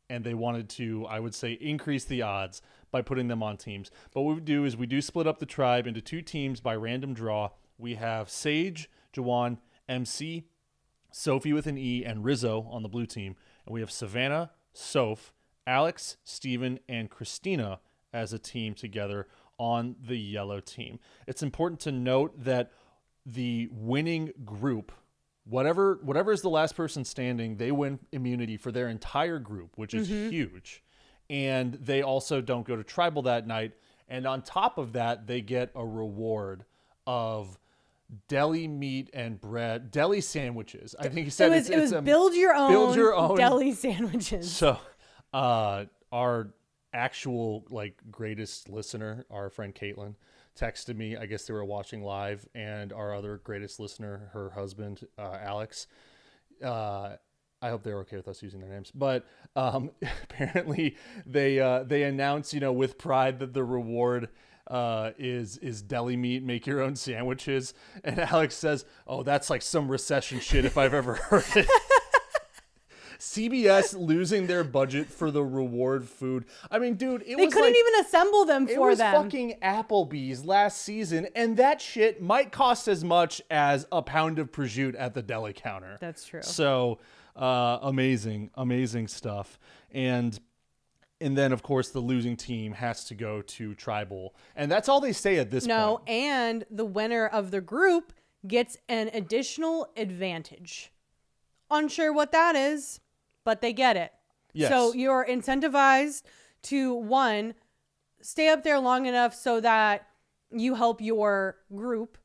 and they wanted to, I would say, increase the odds by putting them on teams. But what we do is we do split up the tribe into two teams by random draw. We have Sage, Jawan, MC, Sophie with an E, and Rizzo on the blue team. And we have Savannah, Soph, Alex, Steven, and Christina as a team together on the yellow team. It's important to note that the winning group, whatever is the last person standing, they win immunity for their entire group, which is huge. And they also don't go to tribal that night, And on top of that, they get a reward of deli meat and bread, deli sandwiches. I think he said it was build your own deli sandwiches. So our actual like greatest listener, our friend Caitlin, texted me. I guess they were watching live, and our other greatest listener, her husband, Alex. I hope they're okay with us using their names, but apparently they announce, with pride that the reward is deli meat, make your own sandwiches, and Alex says, "Oh, that's like some recession shit if I've ever heard it." CBS losing their budget for the reward food. I mean, dude, they couldn't even assemble them for them. It was fucking Applebee's last season, and that shit might cost as much as a pound of prosciutto at the deli counter. That's true. So, amazing stuff. And then, of course, the losing team has to go to tribal, and that's all they say at this point. No, and the winner of the group gets an additional advantage. Unsure what that is, but they get it. Yes. So you're incentivized to, one, stay up there long enough so that you help your group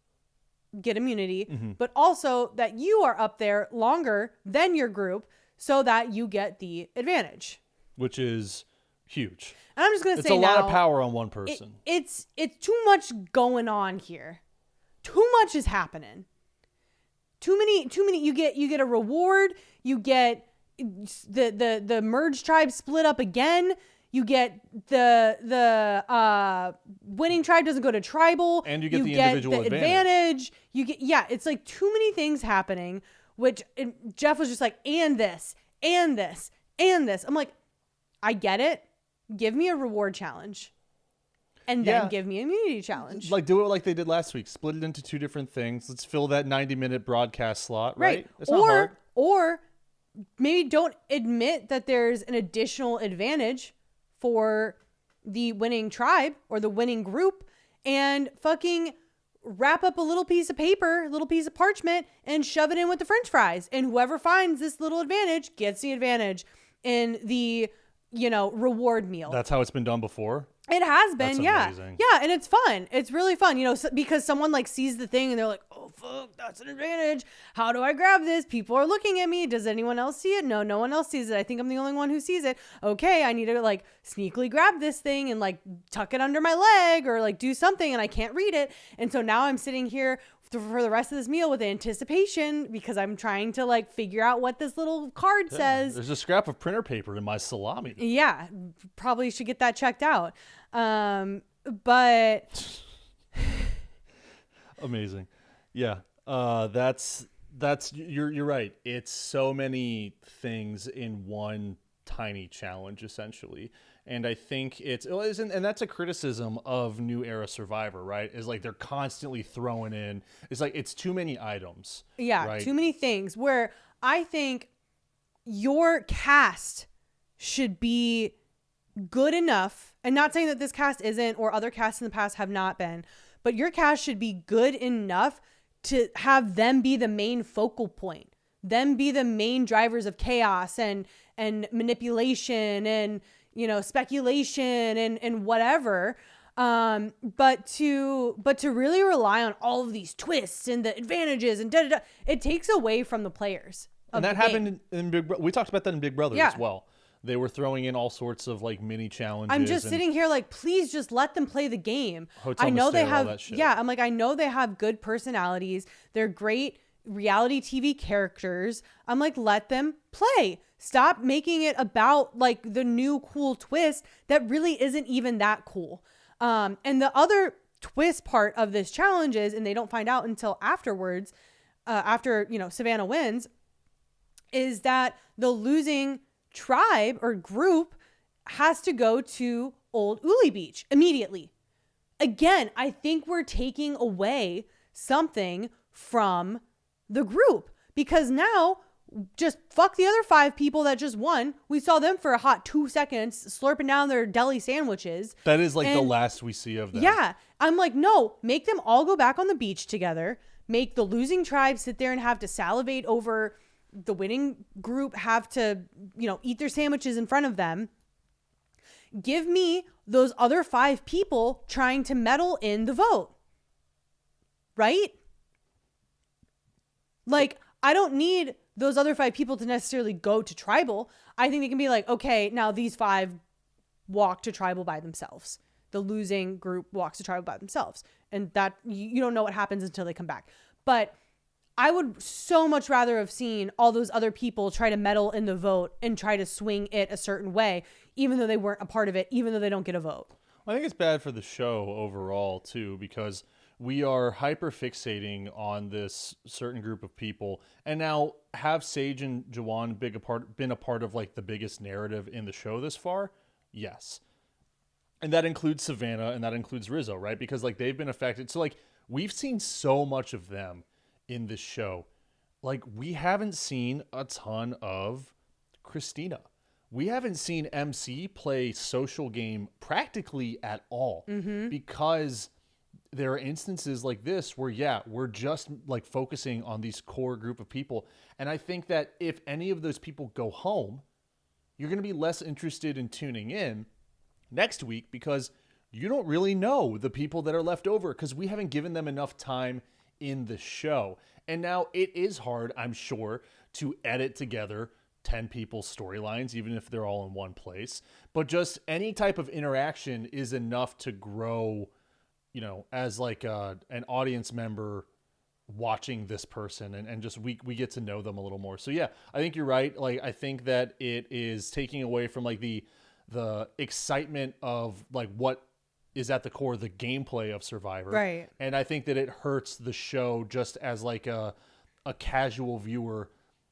get immunity, but also that you are up there longer than your group so that you get the advantage. Which is huge. And I'm just going to say it's a lot of power on one person. It's too much going on here. Too much is happening. Too many. You get a reward. You get the merged tribe split up again. You get the winning tribe doesn't go to tribal, and you get the individual advantage. You get it's like too many things happening. Which Jeff was just like, and this, and this, and this. I'm like, I get it. Give me a reward challenge. And then give me an immunity challenge. Like, do it like they did last week. Split it into two different things. Let's fill that 90-minute broadcast slot, right? It's not hard. Or maybe don't admit that there's an additional advantage for the winning tribe or the winning group, and fucking wrap up a little piece of paper, a little piece of parchment, and shove it in with the French fries. And whoever finds this little advantage gets the advantage in the, reward meal. That's how it's been done before. It has been, That's amazing. Yeah, and it's fun. It's really fun, because someone like sees the thing and they're like, "Oh fuck, that's an advantage. How do I grab this? People are looking at me. Does anyone else see it? No one else sees it. I think I'm the only one who sees it. Okay, I need to like sneakily grab this thing and like tuck it under my leg or like do something, and I can't read it. And so now I'm sitting here for the rest of this meal with anticipation because I'm trying to like figure out what this little card says. There's a scrap of printer paper in my salami. Yeah, probably should get that checked out. But amazing. Yeah. That's you're right. It's so many things in one tiny challenge essentially. And I think and that's a criticism of New Era Survivor, right? Is like they're constantly throwing in. It's like it's too many items. Yeah, right? Too many things. Where I think your cast should be good enough, and not saying that this cast isn't or other casts in the past have not been, but your cast should be good enough to have them be the main focal point, them be the main drivers of chaos and manipulation and speculation and whatever. But to really rely on all of these twists and the advantages and it takes away from the players. And that happened in Big Brother. We talked about that in Big Brother as well. They were throwing in all sorts of like mini challenges. I'm just sitting here like, please just let them play the game. Hotel I know they Mistake, all have, that shit. I'm like, I know they have good personalities. They're great reality TV characters. I'm like, let them play. Stop making it about like the new cool twist that really isn't even that cool. And the other twist part of this challenge is, and they don't find out until afterwards, after, Savannah wins, is that the losing tribe or group has to go to Old Uli Beach immediately. Again, I think we're taking away something from the group because now just fuck the other 5 people that just won. We saw them for a hot 2 seconds slurping down their deli sandwiches. That is like the last we see of them. Yeah. I'm like, no, make them all go back on the beach together. Make the losing tribe sit there and have to salivate over the winning group, have to, eat their sandwiches in front of them. give me those other 5 people trying to meddle in the vote. Right? Like, I don't need those other 5 people to necessarily go to tribal. I think they can be like, okay, now these 5 walk to tribal by themselves. The losing group walks to tribal by themselves. And that you don't know what happens until they come back. But I would so much rather have seen all those other people try to meddle in the vote and try to swing it a certain way, even though they weren't a part of it, even though they don't get a vote. I think it's bad for the show overall, too, because we are hyper fixating on this certain group of people. And now, have Sage and Jawan been a part of like the biggest narrative in the show this far? Yes. And that includes Savannah and that includes Rizzo, right? Because like they've been affected. So like we've seen so much of them in this show. Like we haven't seen a ton of Christina. We haven't seen MC play social game practically at all because there are instances like this where, yeah, we're just like focusing on these core group of people. And I think that if any of those people go home, you're going to be less interested in tuning in next week because you don't really know the people that are left over because we haven't given them enough time in the show. And now it is hard, I'm sure, to edit together 10 people's storylines, even if they're all in one place. But just any type of interaction is enough to grow, you know, as like an audience member watching this person and just we get to know them a little more. So yeah, I think you're right. Like I think that it is taking away from like the excitement of like what is at the core of the gameplay of Survivor. Right. And I think that it hurts the show just as like a casual viewer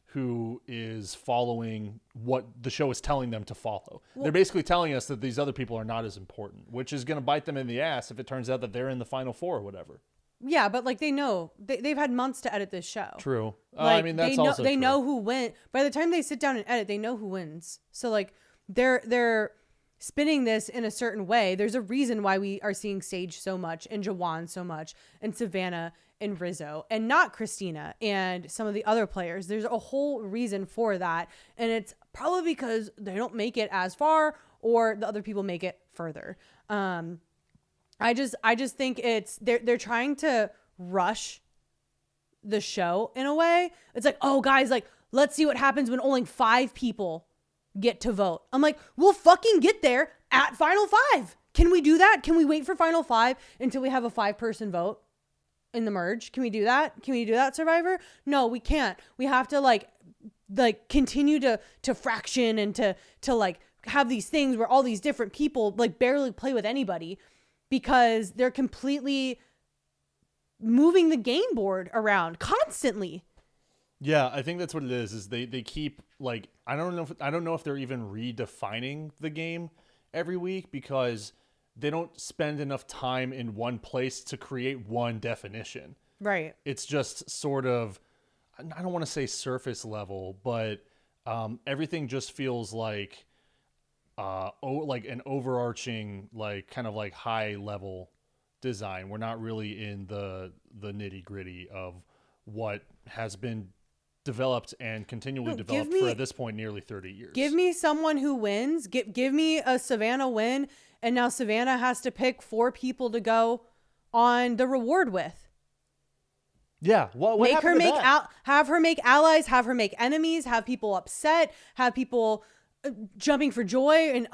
who is following what the show is telling them to follow. Well, they're basically telling us that these other people are not as important, which is going to bite them in the ass if it turns out that they're in the final 4 or whatever. Yeah, but like they know they've had months to edit this show. True. Like, I mean, that's they true. know who went. By the time they sit down and edit, they know who wins. So like they're spinning this in a certain way. There's a reason why we are seeing Sage so much and Jawan so much and Savannah and Rizzo and not Christina and some of the other players. There's a whole reason for that. And it's probably because they don't make it as far or the other people make it further. I just think it's they're trying to rush the show in a way. It's like, oh guys, like let's see what happens when only 5 people get to vote. I'm like, we'll fucking get there at final 5. Can we do that? Can we wait for final 5 until we have a 5-person vote in the merge? Can we do that? Can we do that, Survivor? No, we can't. We have to like continue to fraction and to like have these things where all these different people like barely play with anybody because they're completely moving the game board around constantly. Yeah, I think that's what it is they keep like I don't know if they're even redefining the game every week because they don't spend enough time in one place to create one definition. Right. It's just sort of, I don't want to say surface level, but everything just feels like like an overarching, like kind of like high level design. We're not really in the nitty gritty of what has been developed and continually developed for at this point nearly 30 years. Give me someone who wins. Give me a Savannah win, and now Savannah has to pick 4 people to go on the reward with. Yeah, what have her make allies, have her make enemies, have people upset, have people jumping for joy and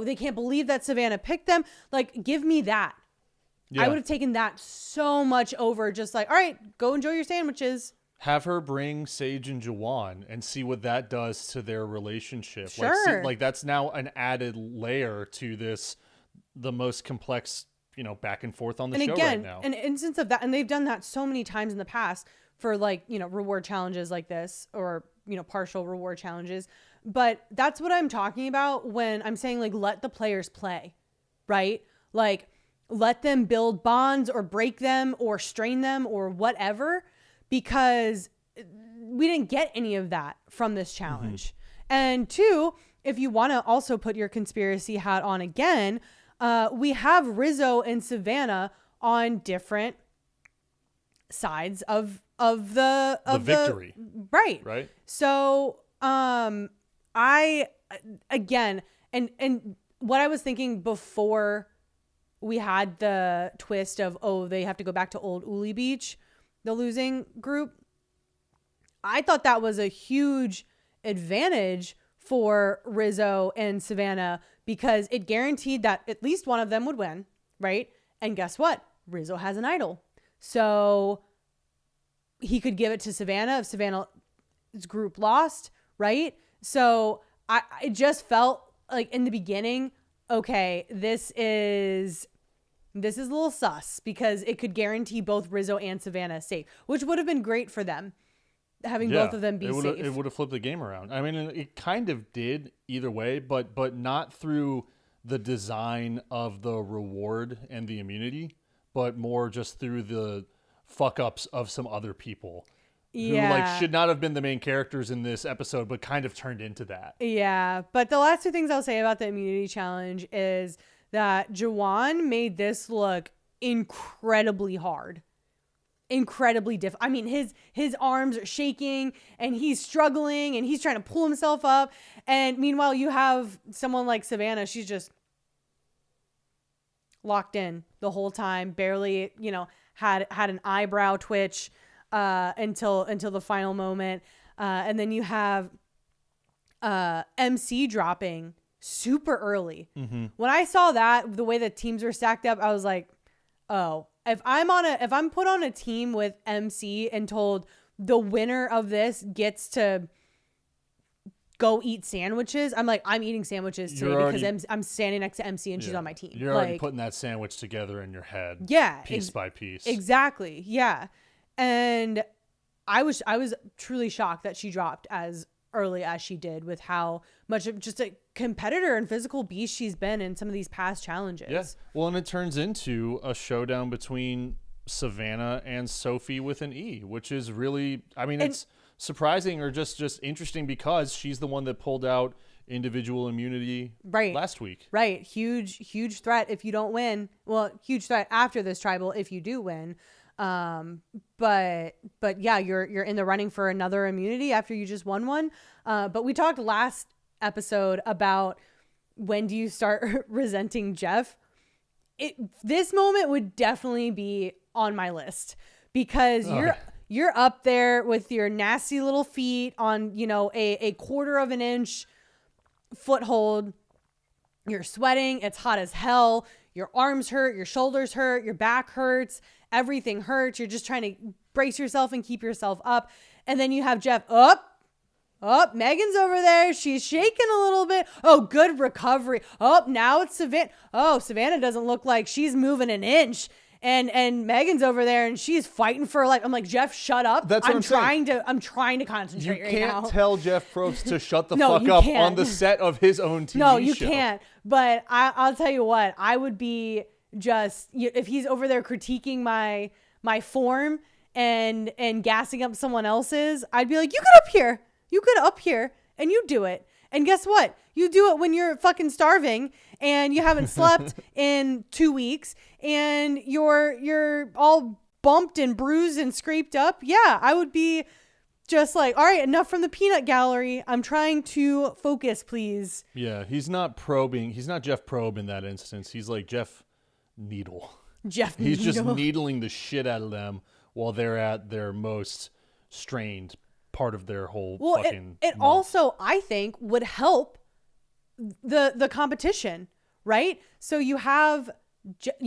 they can't believe that Savannah picked them. Like, give me that. Yeah. I would have taken that so much over just like, all right, go enjoy your sandwiches. Have her bring Sage and Jawan and see what that does to their relationship. Sure. Like that's now an added layer to this, the most complex, back and forth on the show right now. An instance of that, and they've done that so many times in the past for like, reward challenges like this or, partial reward challenges. But that's what I'm talking about when I'm saying like, let the players play, right? Like let them build bonds or break them or strain them or whatever. Because we didn't get any of that from this challenge. Mm-hmm. And 2, if you want to also put your conspiracy hat on again, we have Rizzo and Savannah on different sides of the victory. Right. So I again and what I was thinking before we had the twist of, oh, they have to go back to Old Uli Beach, the losing group. I thought that was a huge advantage for Rizzo and Savannah because it guaranteed that at least one of them would win, right? And guess what? Rizzo has an idol. So he could give it to Savannah if Savannah's group lost, right? So it just felt like in the beginning, okay, this is a little sus because it could guarantee both Rizzo and Savannah safe, which would have been great for them, having both of them be safe. It would have flipped the game around. I mean, it kind of did either way, but not through the design of the reward and the immunity, but more just through the fuck ups of some other people. Yeah. Who like should not have been the main characters in this episode, but kind of turned into that. Yeah. But the last two things I'll say about the immunity challenge is that Jawan made this look incredibly hard. Incredibly difficult. I mean, his arms are shaking and he's struggling and he's trying to pull himself up. And meanwhile, you have someone like Savannah. She's just locked in the whole time, barely, had an eyebrow twitch until the final moment. And then you have MC dropping super early. Mm-hmm. When I saw that, the way the teams were stacked up, I was like, oh, if I'm put on a team with MC and told the winner of this gets to go eat sandwiches, I'm like, I'm eating sandwiches today because I'm standing next to MC and she's on my team. You're already putting that sandwich together in your head. Yeah. Piece by piece. Exactly. Yeah. And I was truly shocked that she dropped as early as she did with how much of just a competitor and physical beast she's been in some of these past challenges. Yeah. Well, and it turns into a showdown between Savannah and Sophie with an E, which is really, I mean, it's surprising or just interesting because she's the one that pulled out individual immunity last week. Right. Huge threat if you don't win. Well, huge threat after this tribal if you do win. But yeah, you're in the running for another immunity after you just won one. But we talked last episode about when do you start resenting Jeff? This moment would definitely be on my list because you're up there with your nasty little feet on, a quarter of an inch foothold. You're sweating. It's hot as hell. Your arms hurt. Your shoulders hurt. Your back hurts. Everything hurts. You're just trying to brace yourself and keep yourself up. And then you have Jeff up. Megan's over there. She's shaking a little bit. Oh, good recovery. Oh, now it's Savannah. Oh, Savannah doesn't look like she's moving an inch. And Megan's over there and she's fighting for life. I'm like, Jeff, shut up. That's what I'm trying to concentrate right now. You can't tell Jeff Probst to shut the fuck up on the set of his own TV show. No, you can't. But I'll tell you what, I would be just, if he's over there critiquing my form and gassing up someone else's, I'd be like, you get up here and you do it. And guess what? You do it when you're fucking starving and you haven't slept in 2 weeks and you're all bumped and bruised and scraped up. Yeah, I would be just like, all right, enough from the peanut gallery. I'm trying to focus, please. Yeah, he's not Jeff Probe in that instance. He's like Jeff Needle. He's just needling the shit out of them while they're at their most strained part of their whole fucking it also, I think, would help the competition, right? So you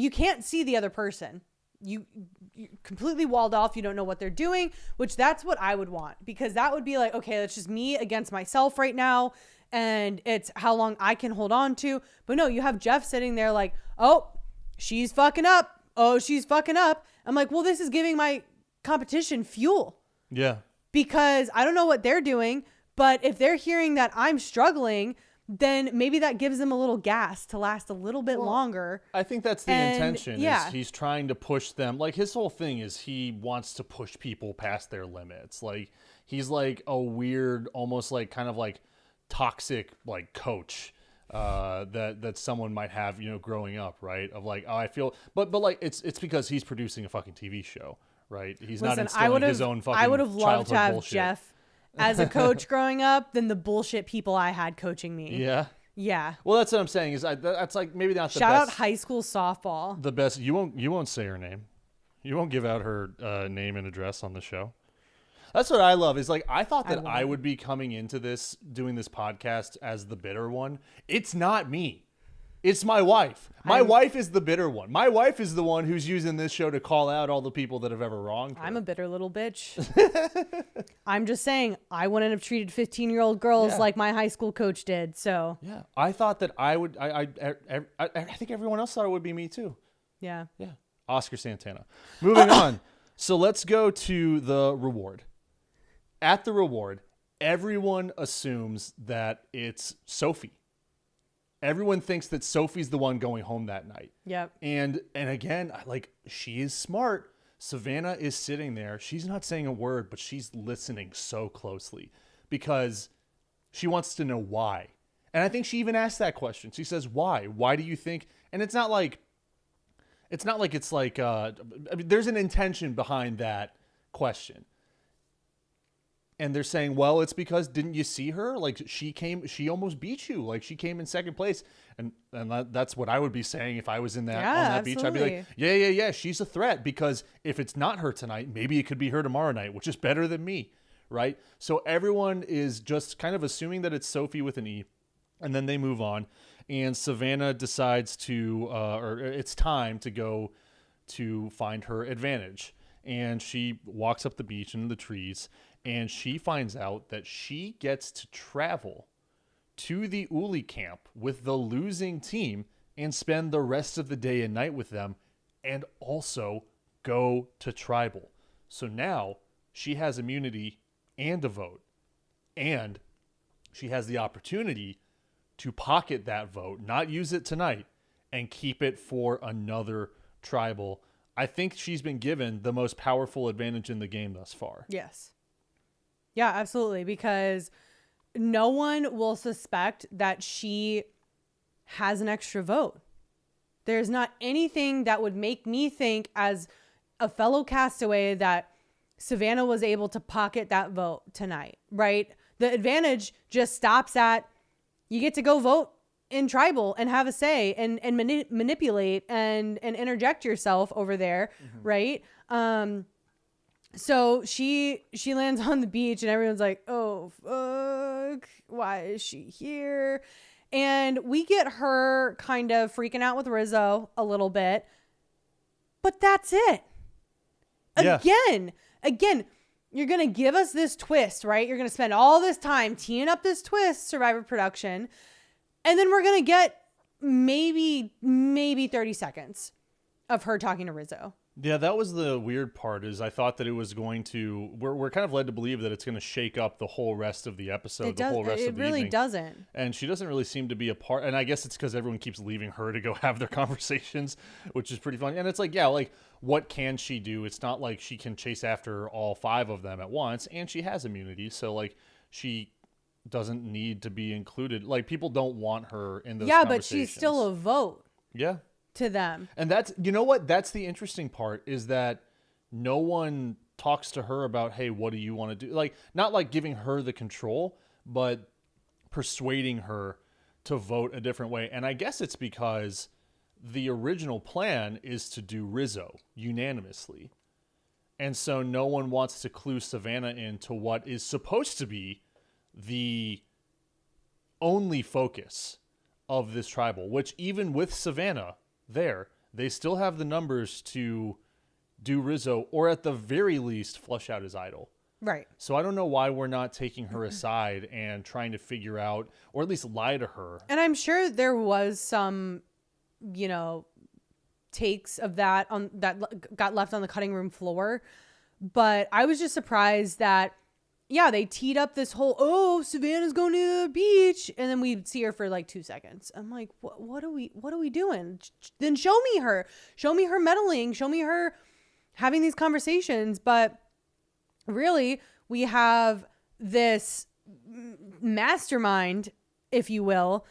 can't see the other person. You're completely walled off. You don't know what they're doing, which that's what I would want, because that would be like, okay, it's just me against myself right now. And it's how long I can hold on to. But no, you have Jeff sitting there like, oh, she's fucking up. Oh, she's fucking up. I'm like, well, this is giving my competition fuel. Yeah. Because I don't know what they're doing, but if they're hearing that I'm struggling, then maybe that gives them a little gas to last a little bit longer. I think that's the intention. Yeah. Is he's trying to push them. Like, his whole thing is he wants to push people past their limits. Like, he's like a weird, almost like kind of like toxic like coach that someone might have, growing up, right? Of like, oh, I feel, but like it's because he's producing a fucking TV show. Right, he's not instilling his own fucking. I would have loved to have bullshit. Jeff as a coach growing up than the bullshit people I had coaching me. Yeah, Yeah. Well, that's what I'm saying. Is that's like maybe not the Shout out best. high school softball. The best. You won't say her name. You won't give out her name and address on the show. That's what I love. Is like I thought that I would be coming into this doing this podcast as the bitter one. It's not me. It's my wife. My wife is the bitter one. My wife is the one who's using this show to call out all the people that have ever wronged her. I'm a bitter little bitch. I'm just saying, I wouldn't have treated 15-year-old girls like my high school coach did. So yeah, I thought that I would. I think everyone else thought it would be me too. yeah. Yeah, Oscar Santana. Moving on. So let's go to the reward. At the reward, everyone assumes that it's Sophie. Everyone thinks that Sophie's the one going home that night. Yep. And again, like she is smart. Savannah is sitting there. She's not saying a word, but she's listening so closely because she wants to know why. And I think she even asked that question. She says, "Why? Why do you think?" And it's not like it's like I mean, there's an intention behind that question. And they're saying, well, it's because didn't you see her? Like she almost beat you. Like she came in second place. And that's what I would be saying if I was in that on that beach. I'd be like, yeah. She's a threat because if it's not her tonight, maybe it could be her tomorrow night, which is better than me. Right. So everyone is just kind of assuming that it's Sophie with an E. And then they move on. And Savannah decides to, or it's time to go to find her advantage. And she walks up the beach into the trees. And she finds out that she gets to travel to the Uli camp with the losing team and spend the rest of the day and night with them and also go to tribal. So now she has immunity and a vote. And she has the opportunity to pocket that vote, not use it tonight, and keep it for another tribal. I think she's been given the most powerful advantage in the game thus far. Yes. Yeah, absolutely. Because no one will suspect that she has an extra vote. There's not anything that would make me think as a fellow castaway that Savannah was able to pocket that vote tonight, right? The advantage just stops at you get to go vote in tribal and have a say and manipulate and interject yourself over there, right? So she lands on the beach and everyone's like, oh, fuck, why is she here? And we get her kind of freaking out with Rizzo a little bit, but that's it. Yeah. Again, you're going to give us this twist, right? You're going to spend all this time teeing up this twist, Survivor production, and then we're going to get maybe 30 seconds of her talking to Rizzo. Yeah, that was the weird part is I thought that it was going to, we're kind of led to believe that it's going to shake up the whole rest of the episode, It really evening. doesn't. And she doesn't really seem to be a part, and I guess it's because everyone keeps leaving her to go have their conversations, which is pretty funny. And it's like, yeah, like, what can she do? It's not like she can chase after all 5 of them at once, and she has immunity, so, like, she doesn't need to be included. Like, people don't want her in those conversations. Yeah, but she's still a vote. Yeah. To them. And that's, you know what? That's the interesting part is that no one talks to her about, hey, what do you want to do? Like, not like giving her the control, but persuading her to vote a different way. And I guess it's because the original plan is to do Rizzo unanimously. And so no one wants to clue Savannah into what is supposed to be the only focus of this tribal, which even with Savannah, they still have the numbers to do Rizzo or at the very least flush out his idol. Right. So I don't know why we're not taking her aside and trying to figure out or at least lie to her. And I'm sure there was some, takes of that got left on the cutting room floor. But I was just surprised that, yeah, they teed up this whole, Savannah's going to the beach. And then we see her for like 2 seconds. I'm like, what are we doing? Then show me her meddling. Show me her having these conversations. But really, we have this mastermind, if you will,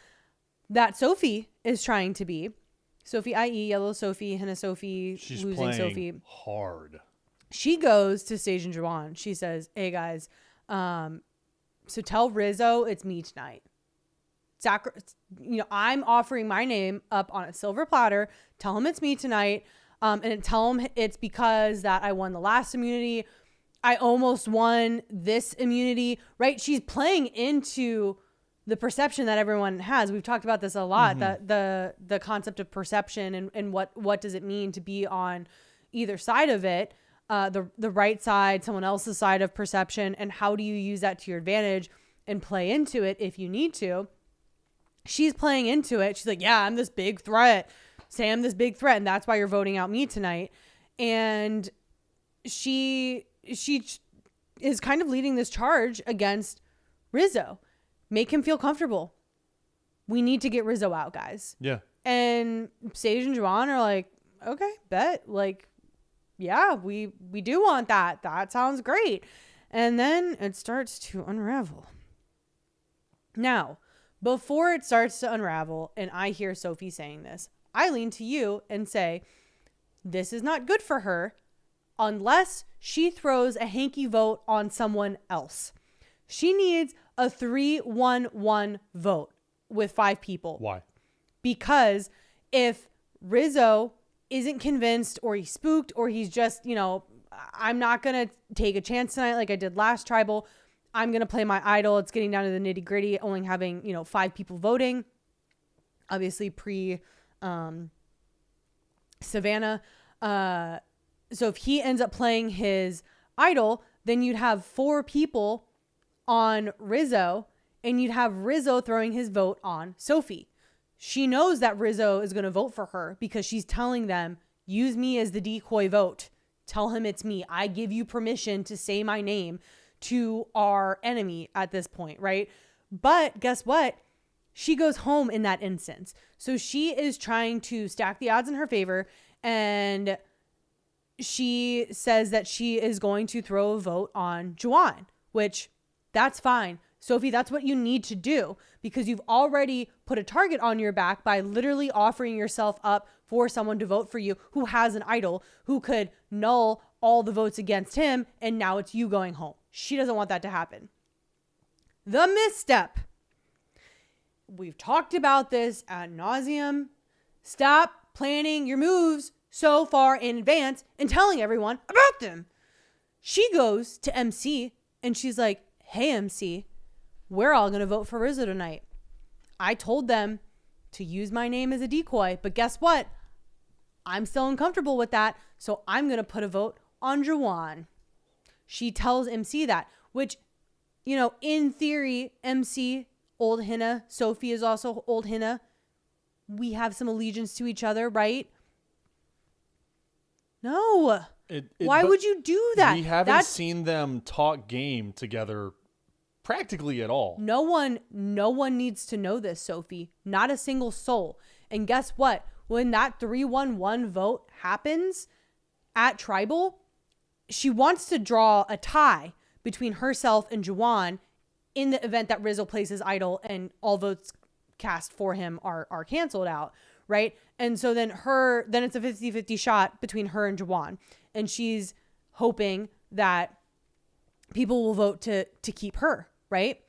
that Sophie is trying to be. Sophie, i.e. Yellow Sophie, Henna Sophie, She's losing playing Sophie. hard. She goes to Sage and Juwan. She says, hey guys, so tell Rizzo it's me tonight. I'm offering my name up on a silver platter. Tell him it's me tonight. And tell him it's because that I won the last immunity. I almost won this immunity, right? She's playing into the perception that everyone has. We've talked about this a lot, that the concept of perception and what does it mean to be on either side of it, the right side, someone else's side of perception, and how do you use that to your advantage and play into it if you need to. She's playing into it. She's like, yeah, I'm this big threat. Say I'm this big threat, and that's why you're voting out me tonight. And she is kind of leading this charge against Rizzo. Make him feel comfortable. We need to get Rizzo out, guys. Yeah. And Sage and Juwan are like, okay, bet. Like, yeah, we do want that. That sounds great. And then it starts to unravel. Now, before it starts to unravel, and I hear Sophie saying this, I lean to you and say, this is not good for her unless she throws a hanky vote on someone else. She needs a 3-1-1 vote with 5 people. Why? Because if Rizzo isn't convinced, or he's spooked, or he's just, I'm not going to take a chance tonight like I did last tribal. I'm going to play my idol. It's getting down to the nitty gritty, only having, 5 people voting. Obviously Savannah. So if he ends up playing his idol, then you'd have 4 people on Rizzo, and you'd have Rizzo throwing his vote on Sophie. She knows that Rizzo is going to vote for her because she's telling them, use me as the decoy vote. Tell him it's me. I give you permission to say my name to our enemy at this point, right? But guess what? She goes home in that instance. So she is trying to stack the odds in her favor, and she says that she is going to throw a vote on Juwan, which that's fine. Sophie, that's what you need to do, because you've already put a target on your back by literally offering yourself up for someone to vote for you who has an idol, who could null all the votes against him, and now it's you going home. She doesn't want that to happen. The misstep. We've talked about this ad nauseum. Stop planning your moves so far in advance and telling everyone about them. She goes to MC and she's like, hey, MC, we're all going to vote for Rizzo tonight. I told them to use my name as a decoy, but guess what? I'm still uncomfortable with that, so I'm going to put a vote on Juwan. She tells MC that, which, in theory, MC, old Hinna, Sophie is also old Hinna. We have some allegiance to each other, right? No. Why would you do that? We haven't seen them talk game together practically at all. No one needs to know this, Sophie. Not a single soul. And guess what? When that 3-1-1 vote happens at Tribal, she wants to draw a tie between herself and Juwan in the event that Rizzo plays his idol and all votes cast for him are canceled out, right? And so then it's a 50-50 shot between her and Juwan. And she's hoping that people will vote to keep her, right?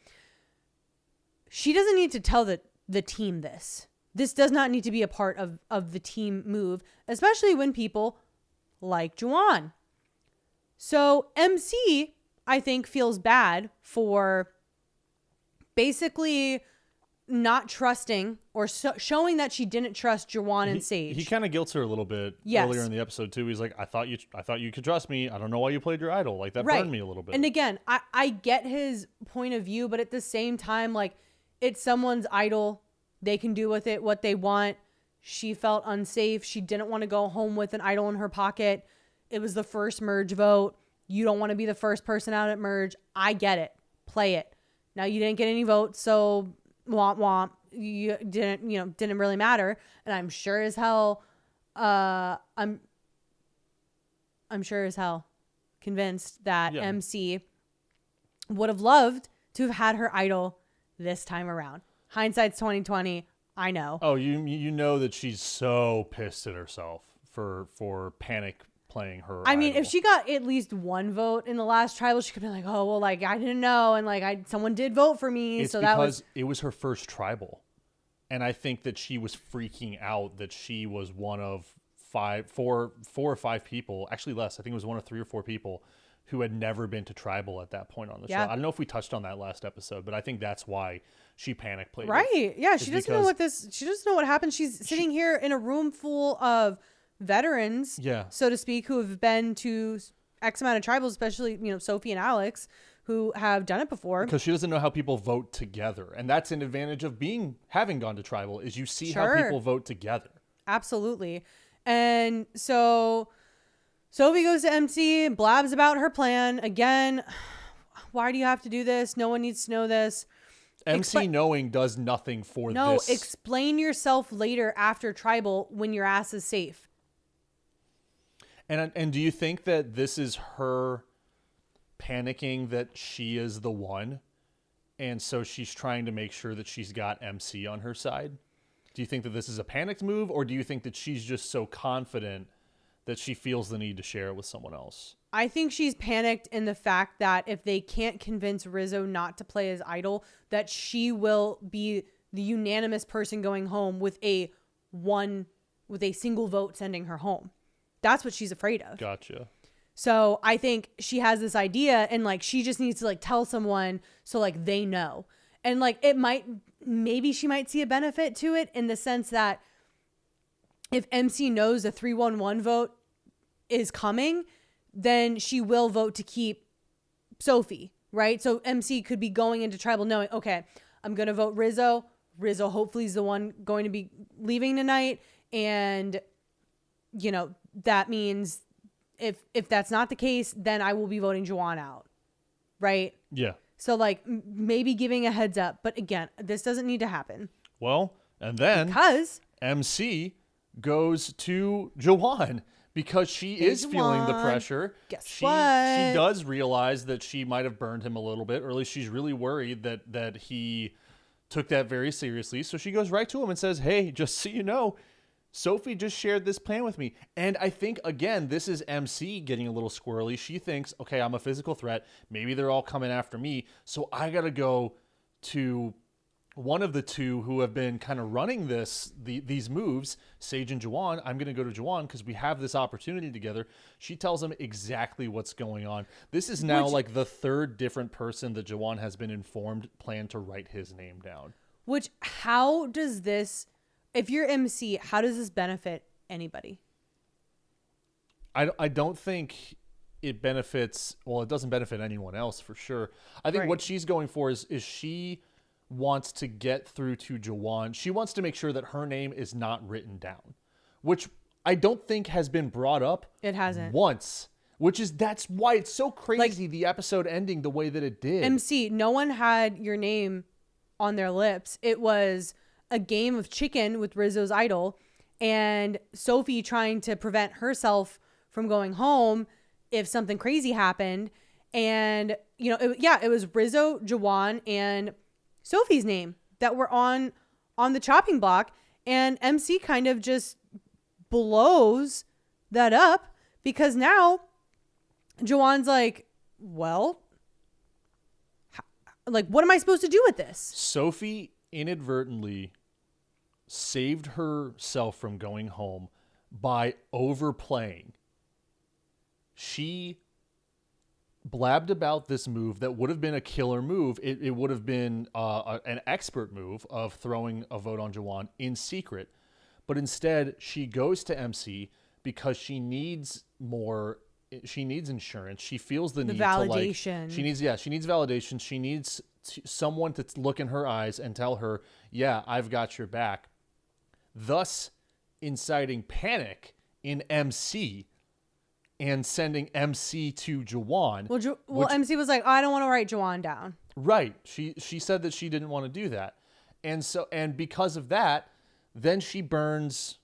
She doesn't need to tell the team this. This does not need to be a part of the team move, especially when people like Juwan. So MC, I think, feels bad for basically not trusting or showing that she didn't trust Juwan and Sage. He kind of guilts her a little bit earlier in the episode too. He's like, I thought you could trust me. I don't know why you played your idol. Like that burned me a little bit. And again, I get his point of view, but at the same time, like, it's someone's idol. They can do with it what they want. She felt unsafe. She didn't want to go home with an idol in her pocket. It was the first merge vote. You don't want to be the first person out at merge. I get it. Play it. Now you didn't get any votes, so womp womp. You didn't really matter. And I'm sure as hell, I'm sure as hell convinced that MC would have loved to have had her idol this time around. Hindsight's 2020. I know. Oh, you know that she's so pissed at herself for panic playing her I mean, idol. if she got at least one vote in the last tribal, she could be like, oh, well, like, I didn't know. And like, someone did vote for me. It's so because that was, it was her first tribal. And I think that she was freaking out that she was one of four or five people, actually less. I think it was one of 3 or 4 people who had never been to tribal at that point on the show. I don't know if we touched on that last episode, but I think that's why she panic played. Right. Yeah. She doesn't know she doesn't know what happened. She's sitting here in a room full of veterans, so to speak, who have been to X amount of tribals, especially, Sophie and Alex, who have done it before. Because she doesn't know how people vote together. And that's an advantage of having gone to tribal, is you see how people vote together. Absolutely. And so Sophie goes to MC and blabs about her plan. Again, why do you have to do this? No one needs to know this. MC knowing does nothing for this. No, explain yourself later after tribal when your ass is safe. And do you think that this is her panicking that she is the one, and so she's trying to make sure that she's got MC on her side? Do you think that this is a panicked move, or do you think that she's just so confident that she feels the need to share it with someone else? I think she's panicked in the fact that if they can't convince Rizzo not to play as idol, that she will be the unanimous person going home with a single vote sending her home. That's what she's afraid of. Gotcha. So I think she has this idea, and she just needs to tell someone so they know. And maybe she might see a benefit to it in the sense that if MC knows a 3-1-1 vote is coming, then she will vote to keep Sophie, right? So MC could be going into tribal knowing, okay, I'm going to vote Rizzo. Rizzo hopefully is the one going to be leaving tonight. And, that means if that's not the case, then I will be voting Juwan out, right? Yeah. So maybe giving a heads up. But again, this doesn't need to happen. Well, and then because MC goes to Juwan because she is feeling the pressure. Guess what? She does realize that she might have burned him a little bit, or at least she's really worried that he took that very seriously. So she goes right to him and says, hey, just so you know, Sophie just shared this plan with me. And I think, again, this is MC getting a little squirrely. She thinks, okay, I'm a physical threat. Maybe they're all coming after me. So I got to go to one of the two who have been kind of running these moves, Sage and Juwan. I'm going to go to Juwan because we have this opportunity together. She tells him exactly what's going on. This is now the third different person that Juwan has been informed plan to write his name down. How does this, if you're MC, how does this benefit anybody? I don't think it benefits, it doesn't benefit anyone else for sure. I think what she's going for is she wants to get through to Juwan. She wants to make sure that her name is not written down, which I don't think has been brought up. It hasn't. Once, that's why it's so crazy the episode ending the way that it did. MC, no one had your name on their lips. It was a game of chicken with Rizzo's idol and Sophie trying to prevent herself from going home if something crazy happened. And, it was Rizzo, Juwan, and Sophie's name that were on the chopping block, and MC kind of just blows that up because now Juwan's what am I supposed to do with this? Sophie inadvertently saved herself from going home by overplaying. She blabbed about this move that would have been a killer move. It would have been an expert move of throwing a vote on Juwan in secret. But instead, she goes to MC because she needs insurance. She feels the need validation. She needs validation. She needs someone to look in her eyes and tell her, yeah, I've got your back. Thus inciting panic in MC and sending MC to Juwan. Well, MC was I don't want to write Juwan down. Right. She said that she didn't want to do that. And because of that, then she burns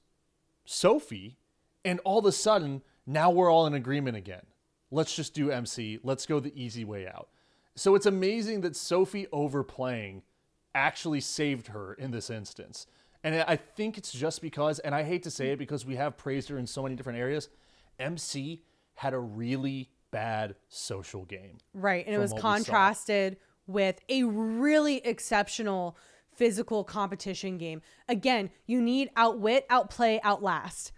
Sophie, and all of a sudden, now we're all in agreement again. Let's just do MC. Let's go the easy way out. So it's amazing that Sophie overplaying actually saved her in this instance. And I think it's just because, and I hate to say it because we have praised her in so many different areas, MC had a really bad social game. Right. And it was contrasted with a really exceptional physical competition game. Again, you need outwit, outplay, outlast.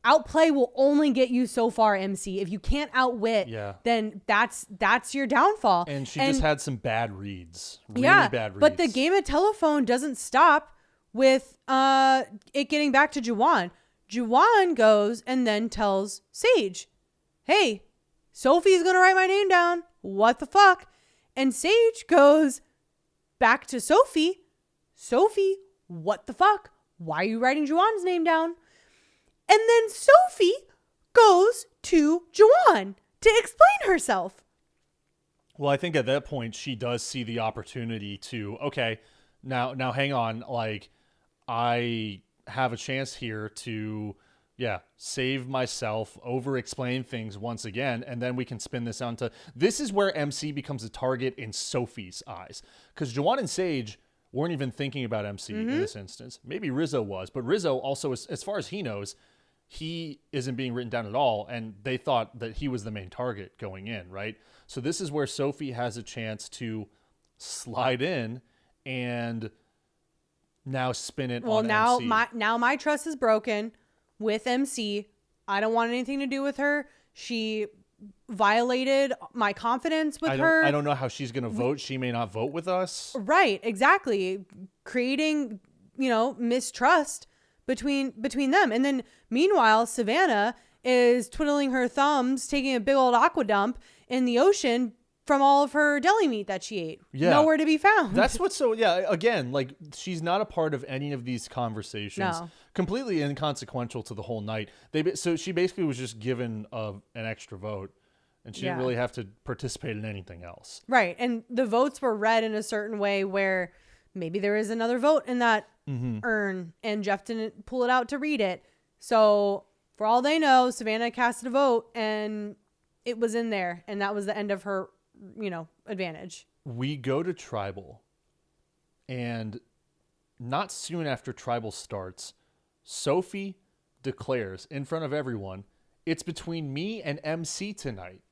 Outplay will only get you so far, MC. If you can't outwit, then that's your downfall. And she just had some bad reads. Really bad reads. But the game of telephone doesn't stop with it getting back to Juwan. Juwan goes and then tells Sage, hey, Sophie's going to write my name down. What the fuck? And Sage goes back to Sophie. Sophie, what the fuck? Why are you writing Juwan's name down? And then Sophie goes to Juwan to explain herself. Well, I think at that point she does see the opportunity to, okay, now hang on, like I have a chance here to save myself, over explain things once again, and then we can spin this onto this is where MC becomes a target in Sophie's eyes. Because Juwan and Sage weren't even thinking about MC in this instance. Maybe Rizzo was, but Rizzo also, as far as he knows, he isn't being written down at all, and they thought that he was the main target going in, right? So this is where Sophie has a chance to slide in and now spin it on MC. Now my trust is broken with MC. I don't want anything to do with her. She violated my confidence with her. I don't know how she's going to vote. She may not vote with us. Right, exactly. Creating, mistrust between them. And then meanwhile, Savannah is twiddling her thumbs, taking a big old aqua dump in the ocean from all of her deli meat that she ate. Yeah. Nowhere to be found. That's what's so, again, like she's not a part of any of these conversations. No. Completely inconsequential to the whole night. So she basically was just given an extra vote, and she didn't really have to participate in anything else. Right. And the votes were read in a certain way where maybe there is another vote in that urn, and Jeff didn't pull it out to read it. So for all they know, Savannah casted a vote and it was in there, and that was the end of her, advantage. We go to Tribal, and not soon after Tribal starts, Sophie declares in front of everyone, it's between me and MC tonight.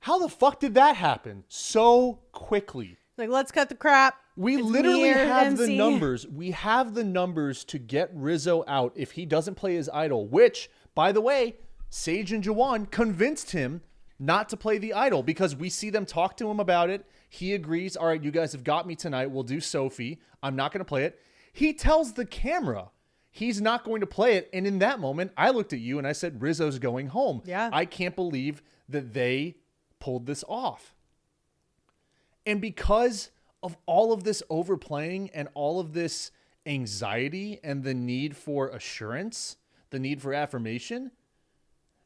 How the fuck did that happen so quickly? Like, let's cut the crap. We literally have the numbers. We have the numbers to get Rizzo out if he doesn't play his idol, which, by the way, Sage and Juwan convinced him not to play the idol because we see them talk to him about it. He agrees. All right, you guys have got me tonight. We'll do Sophie. I'm not going to play it. He tells the camera he's not going to play it. And in that moment, I looked at you and I said, Rizzo's going home. Yeah. I can't believe that they pulled this off. And because of all of this overplaying and all of this anxiety and the need for assurance, the need for affirmation,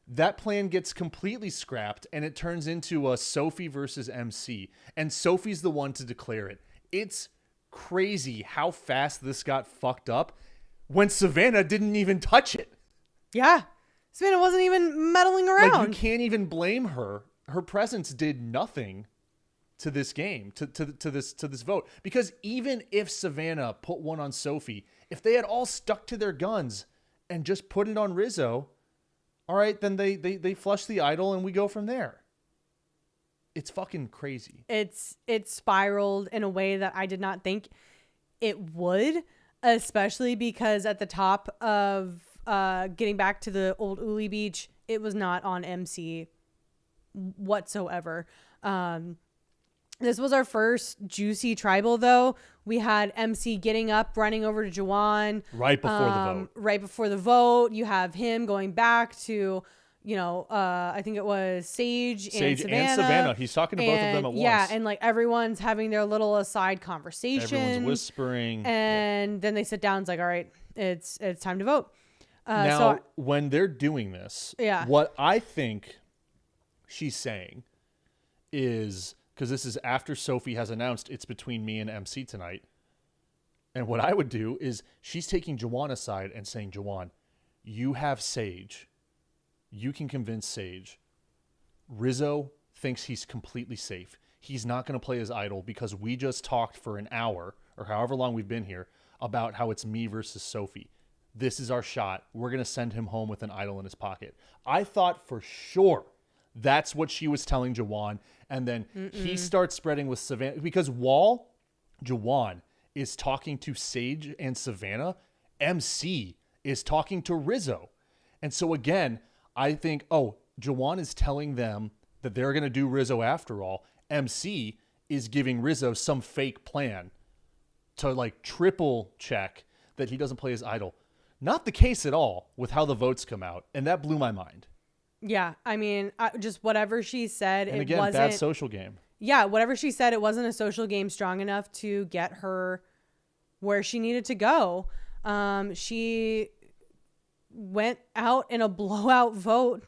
that plan gets completely scrapped and it turns into a Sophie versus MC. And Sophie's the one to declare it. It's crazy how fast this got fucked up when Savannah didn't even touch it. Yeah. Savannah wasn't even meddling around. Like, you can't even blame her. Her presence did nothing to this game, to this vote. Because even if Savannah put one on Sophie, if they had all stuck to their guns and just put it on Rizzo, all right, then they flush the idol and we go from there. It's fucking crazy. It spiraled in a way that I did not think it would, especially because at the top of getting back to the old Uli Beach, it was not on MC whatsoever. This was our first juicy tribal, though. We had MC getting up, running over to Juwan. Right before the vote. Right before the vote. You have him going back to, I think it was Sage and Savannah. He's talking to both of them at once. Yeah, and like everyone's having their little aside conversation. Everyone's whispering. And then they sit down. It's like, all right, it's time to vote. Now, when they're doing this, what I think she's saying is, because this is after Sophie has announced it's between me and MC tonight. And what I would do is she's taking Juwan aside and saying, Juwan, you have Sage. You can convince Sage. Rizzo thinks he's completely safe. He's not going to play his idol because we just talked for an hour or however long we've been here about how it's me versus Sophie. This is our shot. We're going to send him home with an idol in his pocket. I thought for sure that's what she was telling Juwan. And then he starts spreading with Savannah because Juwan is talking to Sage and Savannah, MC is talking to Rizzo. And so again, I think, Jawan is telling them that they're going to do Rizzo after all. MC is giving Rizzo some fake plan to like triple check that he doesn't play his idol. Not the case at all with how the votes come out. And that blew my mind. Yeah. I mean, just whatever she said, And it again, wasn't. bad social game. Yeah. Whatever she said, it wasn't a social game strong enough to get her where she needed to go. She went out in a blowout vote,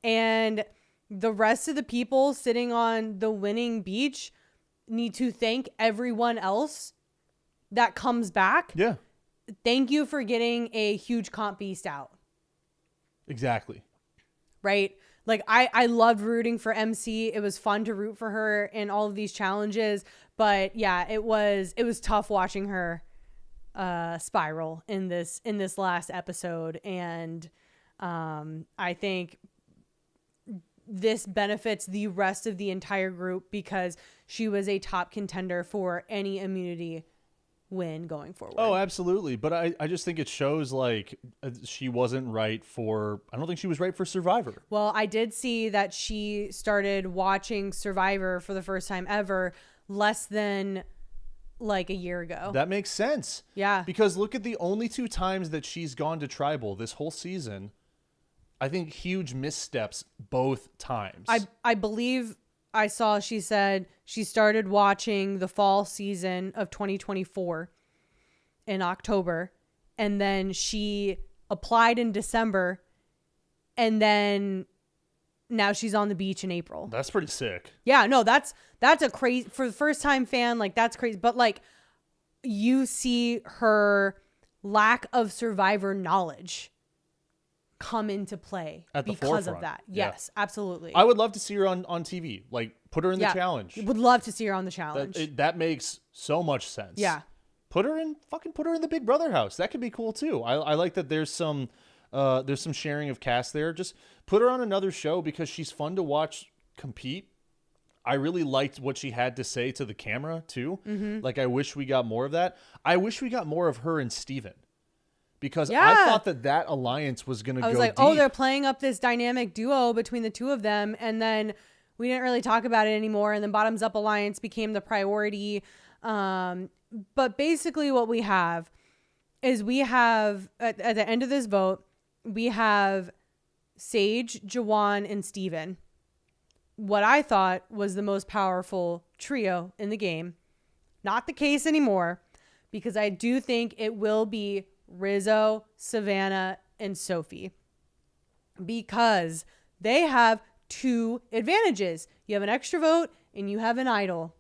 and the rest of the people sitting on the winning beach need to thank everyone else that comes back. Yeah, Thank you for getting a huge comp beast out. exactly. Right? Like I loved rooting for MC. It was fun to root for her in all of these challenges, but yeah, it was tough watching her spiral in this last episode. And I think this benefits the rest of the entire group because she was a top contender for any immunity win going forward. Oh, absolutely. But I just think it shows like she wasn't right for, I don't think she was right for Survivor. Well, I did see that she started watching Survivor for the first time ever less than like a year ago. That makes sense. Yeah. Because look at the only 2 times that she's gone to Tribal this whole season. I think huge missteps both times. I believe I saw she said she started watching the fall season of 2024 in October, and then she applied in December, and then now she's on the beach in April. That's pretty sick. Yeah, no, that's a crazy, for the first time fan, like that's crazy. But like you see her lack of Survivor knowledge come into play At the because forefront. of that. Yeah. Yes, absolutely. I would love to see her on TV. Like, put her in the challenge. Would love to see her on the challenge. That makes so much sense. Yeah. Put her in the Big Brother house. That could be cool too. I like that there's some sharing of cast there. Just put her on another show because she's fun to watch compete. I really liked what she had to say to the camera too. Mm-hmm. Like, I wish we got more of that. I wish we got more of her and Steven. Because I thought that alliance was going to go deep. I was like, oh, they're playing up this dynamic duo between the two of them. And then we didn't really talk about it anymore. And then Bottoms Up Alliance became the priority. But basically what we have is we have, at the end of this vote, we have Sage, Jawan, and Steven. What I thought was the most powerful trio in the game. Not the case anymore, because I do think it will be Rizzo, Savannah, and Sophie, because they have 2 advantages. You have an extra vote and you have an idol.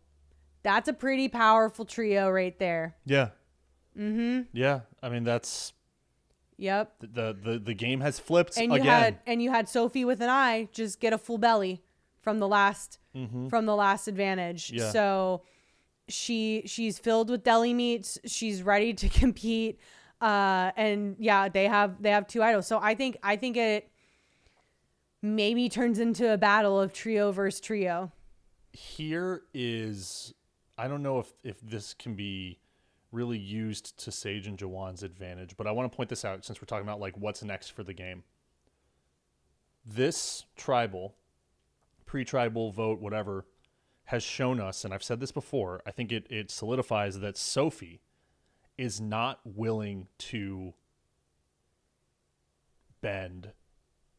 That's a pretty powerful trio right there. Yeah. Mm-hmm. Yeah. I mean, that's. Yep. The game has flipped and you had Sophie with an eye just get a full belly from the last advantage. Yeah. So she's filled with deli meats. She's ready to compete. And yeah, they have 2 idols. So I think it maybe turns into a battle of trio versus trio. Here is, I don't know if this can be really used to Sage and Jawan's advantage, but I want to point this out since we're talking about like what's next for the game. This tribal, pre-tribal vote, whatever, has shown us, and I've said this before, I think it solidifies that Sophie is not willing to bend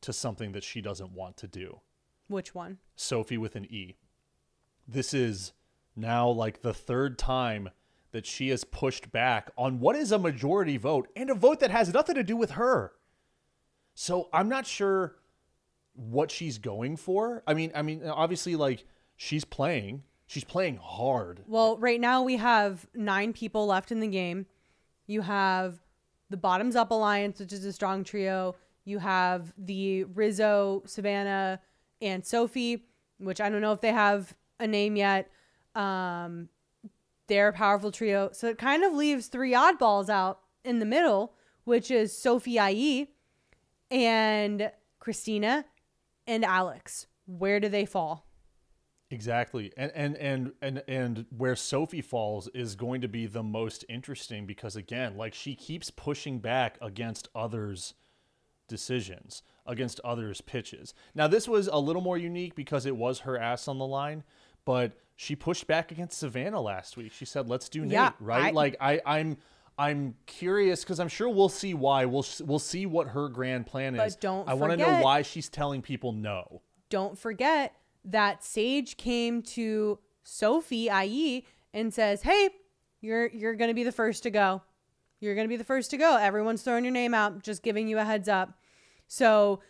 to something that she doesn't want to do. Which one? Sophie with an E. This is now like the 3rd time that she has pushed back on what is a majority vote and a vote that has nothing to do with her. So I'm not sure what she's going for. I mean, obviously, like, she's playing hard. Well, right now we have 9 people left in the game. You have the Bottoms Up Alliance, which is a strong trio. You have the Rizzo, Savannah, and Sophie, which I don't know if they have a name yet. They're a powerful trio. So it kind of leaves 3 oddballs out in the middle, which is Sophie IE and Christina and Alex. Where do they fall? Exactly. And where Sophie falls is going to be the most interesting because again, like she keeps pushing back against others' decisions, against others' pitches. Now this was a little more unique because it was her ass on the line, but she pushed back against Savannah last week. She said, "Let's do Yeah, Nate," right? I'm curious because I'm sure we'll see why. We'll see what her grand plan But is. don't I want to know forget- why she's telling people no. Don't forget that Sage came to Sophie, i.e., and says, "Hey, you're going to be the first to go. You're going to be the first to go. Everyone's throwing your name out, just giving you a heads up." So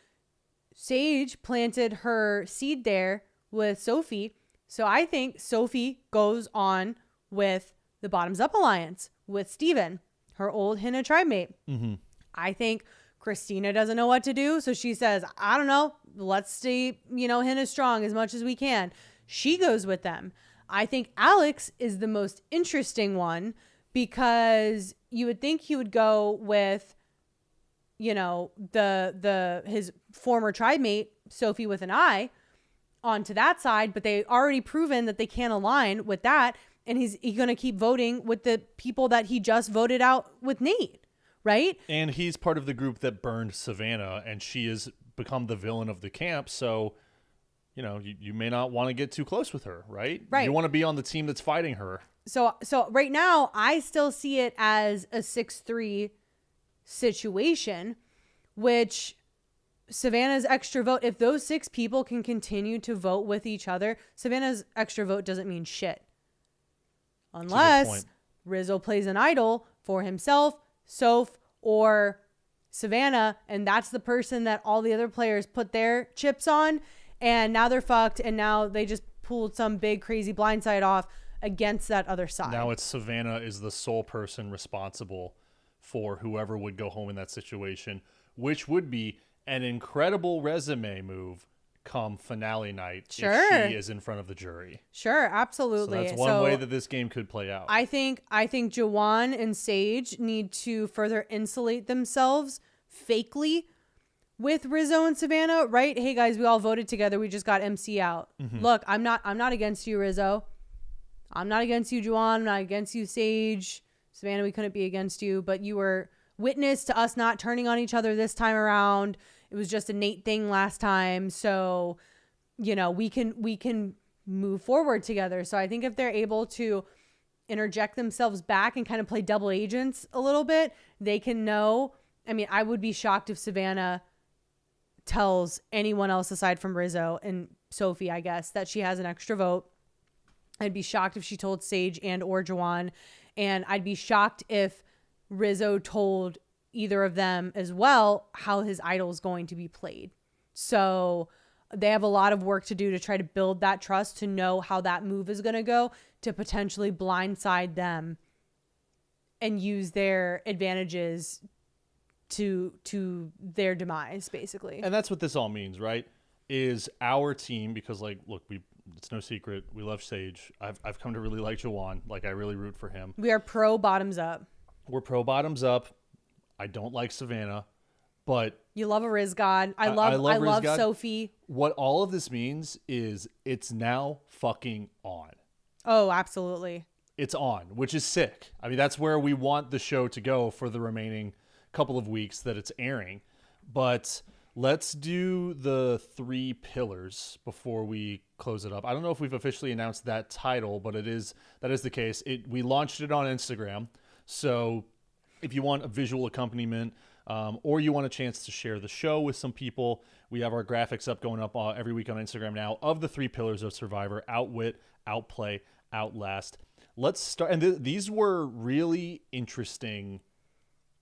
Sage planted her seed there with Sophie. So I think Sophie goes on with the Bottoms Up Alliance with Steven, her old Hina tribe mate. Mm-hmm. I think Christina doesn't know what to do. So she says, "I don't know. Let's stay, Hina strong as much as we can." She goes with them. I think Alex is the most interesting one because you would think he would go with, his former tribe mate, Sophie with an I, onto that side, but they already proven that they can't align with that. And he's going to keep voting with the people that he just voted out with Nate, right? And he's part of the group that burned Savannah, and she has become the villain of the camp. So, you may not want to get too close with her, right? Right. You want to be on the team that's fighting her. So right now, I still see it as a 6-3 situation, which Savannah's extra vote, if those 6 people can continue to vote with each other, Savannah's extra vote doesn't mean shit. Unless Rizzo plays an idol for himself, Soph, or Savannah, and that's the person that all the other players put their chips on, and now they're fucked, and now they just pulled some big crazy blindside off against that other side. Now it's Savannah is the sole person responsible for whoever would go home in that situation, which would be an incredible resume move come finale night Sure. if she is in front of the jury. Sure, absolutely. So that's one way that this game could play out. I think Jawan and Sage need to further insulate themselves fakely with Rizzo and Savannah, right? Hey guys, we all voted together. We just got MC out. Mm-hmm. Look, I'm not against you, Rizzo. I'm not against you, Jawan. I'm not against you, Sage. Savannah, we couldn't be against you, but you were witness to us not turning on each other this time around. It was just a Nate thing last time. So, we can move forward together. So I think if they're able to interject themselves back and kind of play double agents a little bit, they can know. I mean, I would be shocked if Savannah tells anyone else aside from Rizzo and Sophie, I guess, that she has an extra vote. I'd be shocked if she told Sage and or Jawan. And I'd be shocked if Rizzo told either of them as well how his idol is going to be played. So they have a lot of work to do to try to build that trust, to know how that move is going to go, to potentially blindside them and use their advantages to their demise, basically. And that's what this all means, right? Is our team, because look, it's no secret, we love Sage. I've come to really like Jawan. I really root for him. We are pro bottoms up. We're pro bottoms up. I don't like Savannah, but You love a Riz God. I love Riz God. Sophie. What all of this means is it's now fucking on. Oh, absolutely. It's on, which is sick. I mean, that's where we want the show to go for the remaining couple of weeks that it's airing. But let's do the 3 pillars before we close it up. I don't know if we've officially announced that title, but that is the case. We launched it on Instagram. So if you want a visual accompaniment or you want a chance to share the show with some people, we have our graphics going up every week on Instagram now of the 3 pillars of Survivor: outwit, outplay, outlast. Let's start. And these were really interesting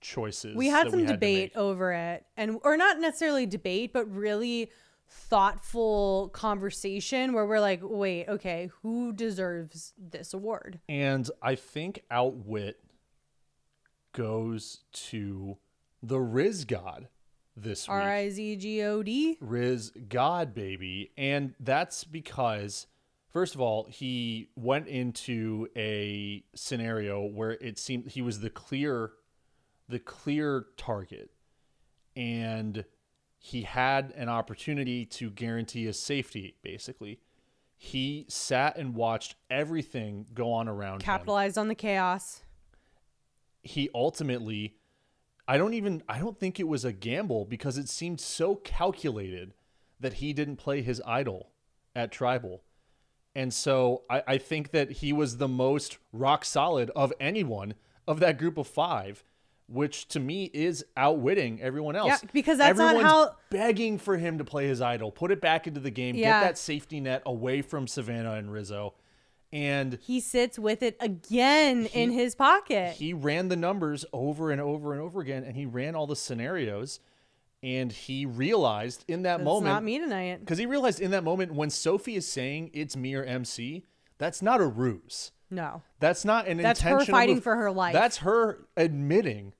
choices. We had some to debate make. over it, or not necessarily debate, but really thoughtful conversation where we're like, wait, okay, who deserves this award? And I think outwit goes to the Riz God this week. Rizgod. Riz God, baby. And that's because, first of all, he went into a scenario where it seemed he was the clear target, and he had an opportunity to guarantee his safety. Basically, He sat and watched everything go on around him. Capitalized on the chaos. He ultimately, I don't think it was a gamble because it seemed so calculated that he didn't play his idol at Tribal. And so I think that he was the most rock solid of anyone of that group of 5, which to me is outwitting everyone else. Yeah, because that's Everyone's not how... begging for him to play his idol, put it back into the game, Yeah. get that safety net away from Savannah and Rizzo. And he sits with it again in his pocket. he ran the numbers over and over and over again, and he ran all the scenarios, and he realized in that moment... It's not me tonight. Because he realized in that moment when Sophie is saying it's me or MC, that's not a ruse. No. That's not an That's her intentional fighting move. for her life. That's her admitting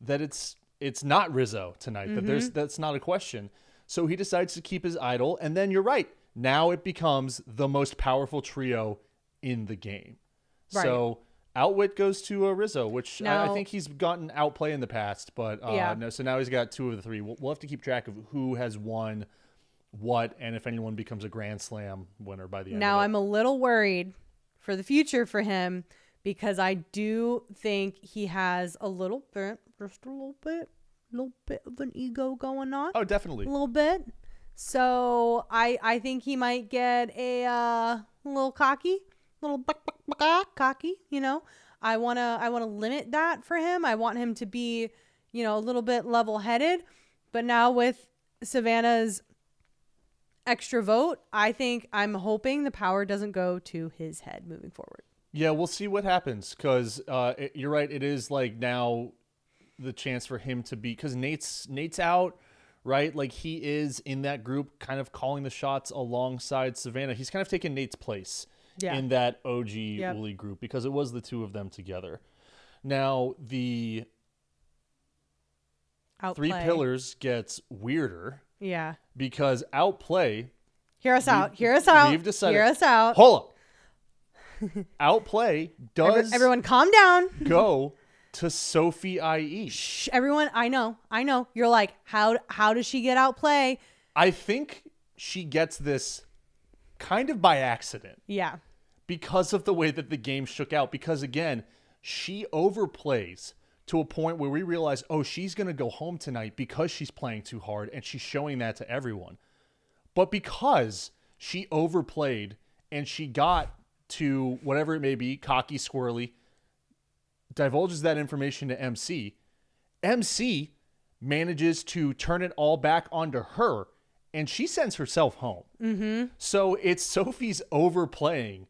that it's not Rizzo tonight. Mm-hmm. That's not a question. So he decides to keep his idol, and then you're right. Now it becomes the most powerful trio in the game. Right. So outwit goes to Rizzo, which I Now- think he's gotten outplay in the past, but Yeah. no. So now he's got 2 of the 3. We'll have to keep track of who has won what, and if anyone becomes a Grand Slam winner by the end. Now of it. I'm a little worried for the future for him because I do think he has a little bit, just a little bit of an ego going on. Oh, definitely. A little bit. So I think he might get a little cocky, cocky, you know. I want to limit that for him. I want him to be, you know, a little bit level-headed. But now with Savannah's extra vote, I'm hoping the power doesn't go to his head moving forward. Yeah, we'll see what happens because you're right. It is like now the chance for him to be, because Nate's out, right? Like he is in that group kind of calling the shots alongside Savannah. He's kind of taken Nate's place in that OG Uli group because it was the 2 of them together. Now the Outplay. 3 pillars gets weirder. Yeah. Because outplay. Hear us out. Hear us out. We've decided. Hear us out. Hold up. Outplay does Everyone calm down. go to Sophie IE. Shh, everyone, I know. You're like, how does she get outplay? I think she gets this kind of by accident Yeah. because of the way that the game shook out. Because again, she overplays to a point where we realize, oh, she's going to go home tonight because she's playing too hard, and she's showing that to everyone. But because she overplayed and she got to whatever it may be, cocky, squirrely, divulges that information to MC. MC manages to turn it all back onto her, and she sends herself home. Mm-hmm. So it's Sophie's overplaying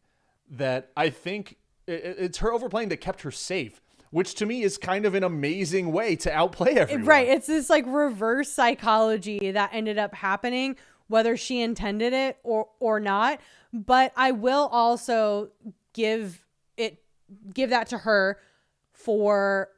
that I think it's her overplaying that kept her safe, which to me is kind of an amazing way to outplay everyone. Right. It's this like reverse psychology that ended up happening, whether she intended it or not. But I will also give that to her for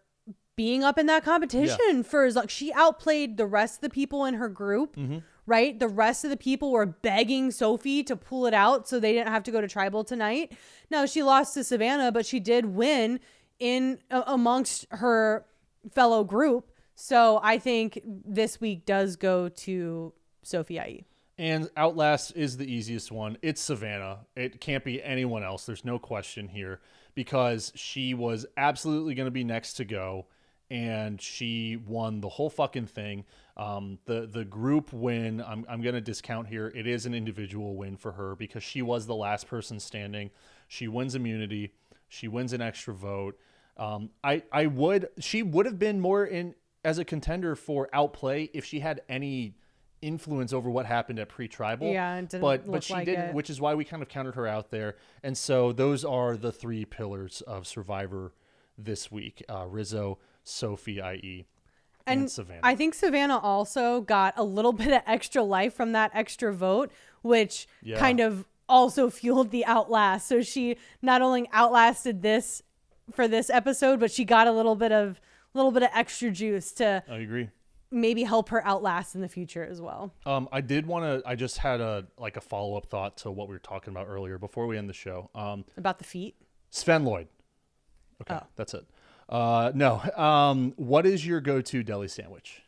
being up in that competition for as long. She outplayed the rest of the people in her group, right? The rest of the people were begging Sophie to pull it out so they didn't have to go to Tribal tonight. No, she lost to Savannah, but she did win in amongst her fellow group. So I think this week does go to Sophie IE. And Outlast is the easiest one. It's Savannah. It can't be anyone else. There's no question here because she was absolutely going to be next to go, and she won the whole fucking thing. The group win, I'm going to discount here. It is an individual win for her because she was the last person standing. She wins immunity. She wins an extra vote. She would have been more in as a contender for outplay if she had any influence over what happened at pre-tribal. Yeah, it didn't but look she like didn't, it. which is why we kind of counted her out there. And so those are the 3 pillars of Survivor this week: Rizzo, Sophie, IE, and Savannah. I think Savannah also got a little bit of extra life from that extra vote, which kind of also fueled the outlast. So she not only outlasted this for this episode, but she got a little bit of extra juice to I agree. maybe help her outlast in the future as well. I just had a follow-up thought to what we were talking about earlier before we end the show. About the feet. Sven Lloyd. Okay, that's it. No. What is your go-to deli sandwich?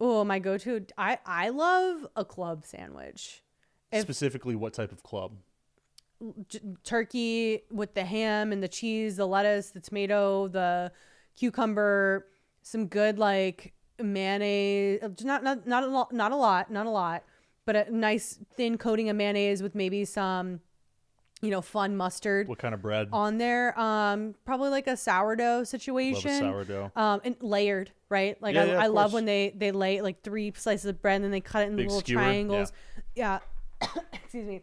Oh, my go-to. I love a club sandwich. Specifically, what type of club? turkey with the ham and the cheese, the lettuce, the tomato, the cucumber, some good like mayonnaise, not a lot, but a nice thin coating of mayonnaise with maybe some, fun mustard. What kind of bread? On there? Probably like a sourdough situation. Love a sourdough. And layered, right? Like Yeah, I of love course. when they lay like 3 slices of bread and then they cut it in Big little skewer, triangles. Yeah. Excuse me.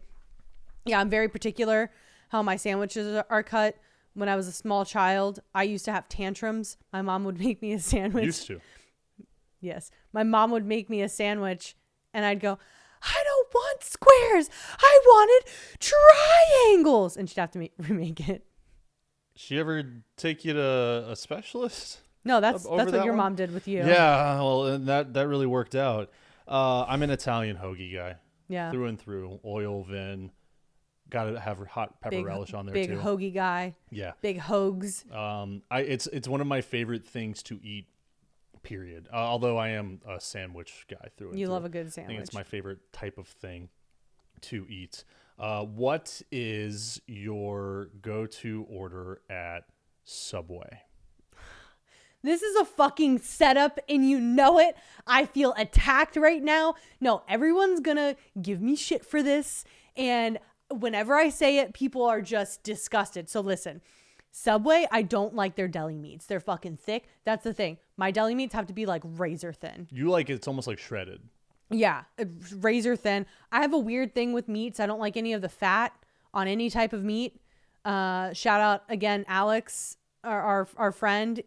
Yeah, I'm very particular how my sandwiches are cut. When I was a small child, I used to have tantrums. My mom would make me a sandwich. Used to. Yes. My mom would make me a sandwich and I'd go, I don't want squares. I wanted triangles. And she'd have to remake it. She ever take you to a specialist? No, that's over what that your one? mom did with you. Yeah, well, and that really worked out. I'm an Italian hoagie guy. Yeah. Through and through. Oil, vin. Got to have hot pepper relish on there big too. Big hoagie guy. Yeah. Big hoags. It's one of my favorite things to eat. Period. Although I am a sandwich guy through and You through. love a good sandwich. I think it's my favorite type of thing to eat. What is your go-to order at Subway? This is a fucking setup and you know it. I feel attacked right now. No, everyone's gonna give me shit for this. And whenever I say it, people are just disgusted. So listen, Subway, I don't like their deli meats. They're fucking thick. That's the thing. My deli meats have to be like razor thin. You like it's almost like shredded. Yeah, razor thin. I have a weird thing with meats. I don't like any of the fat on any type of meat. Shout out again, Alex, our friend.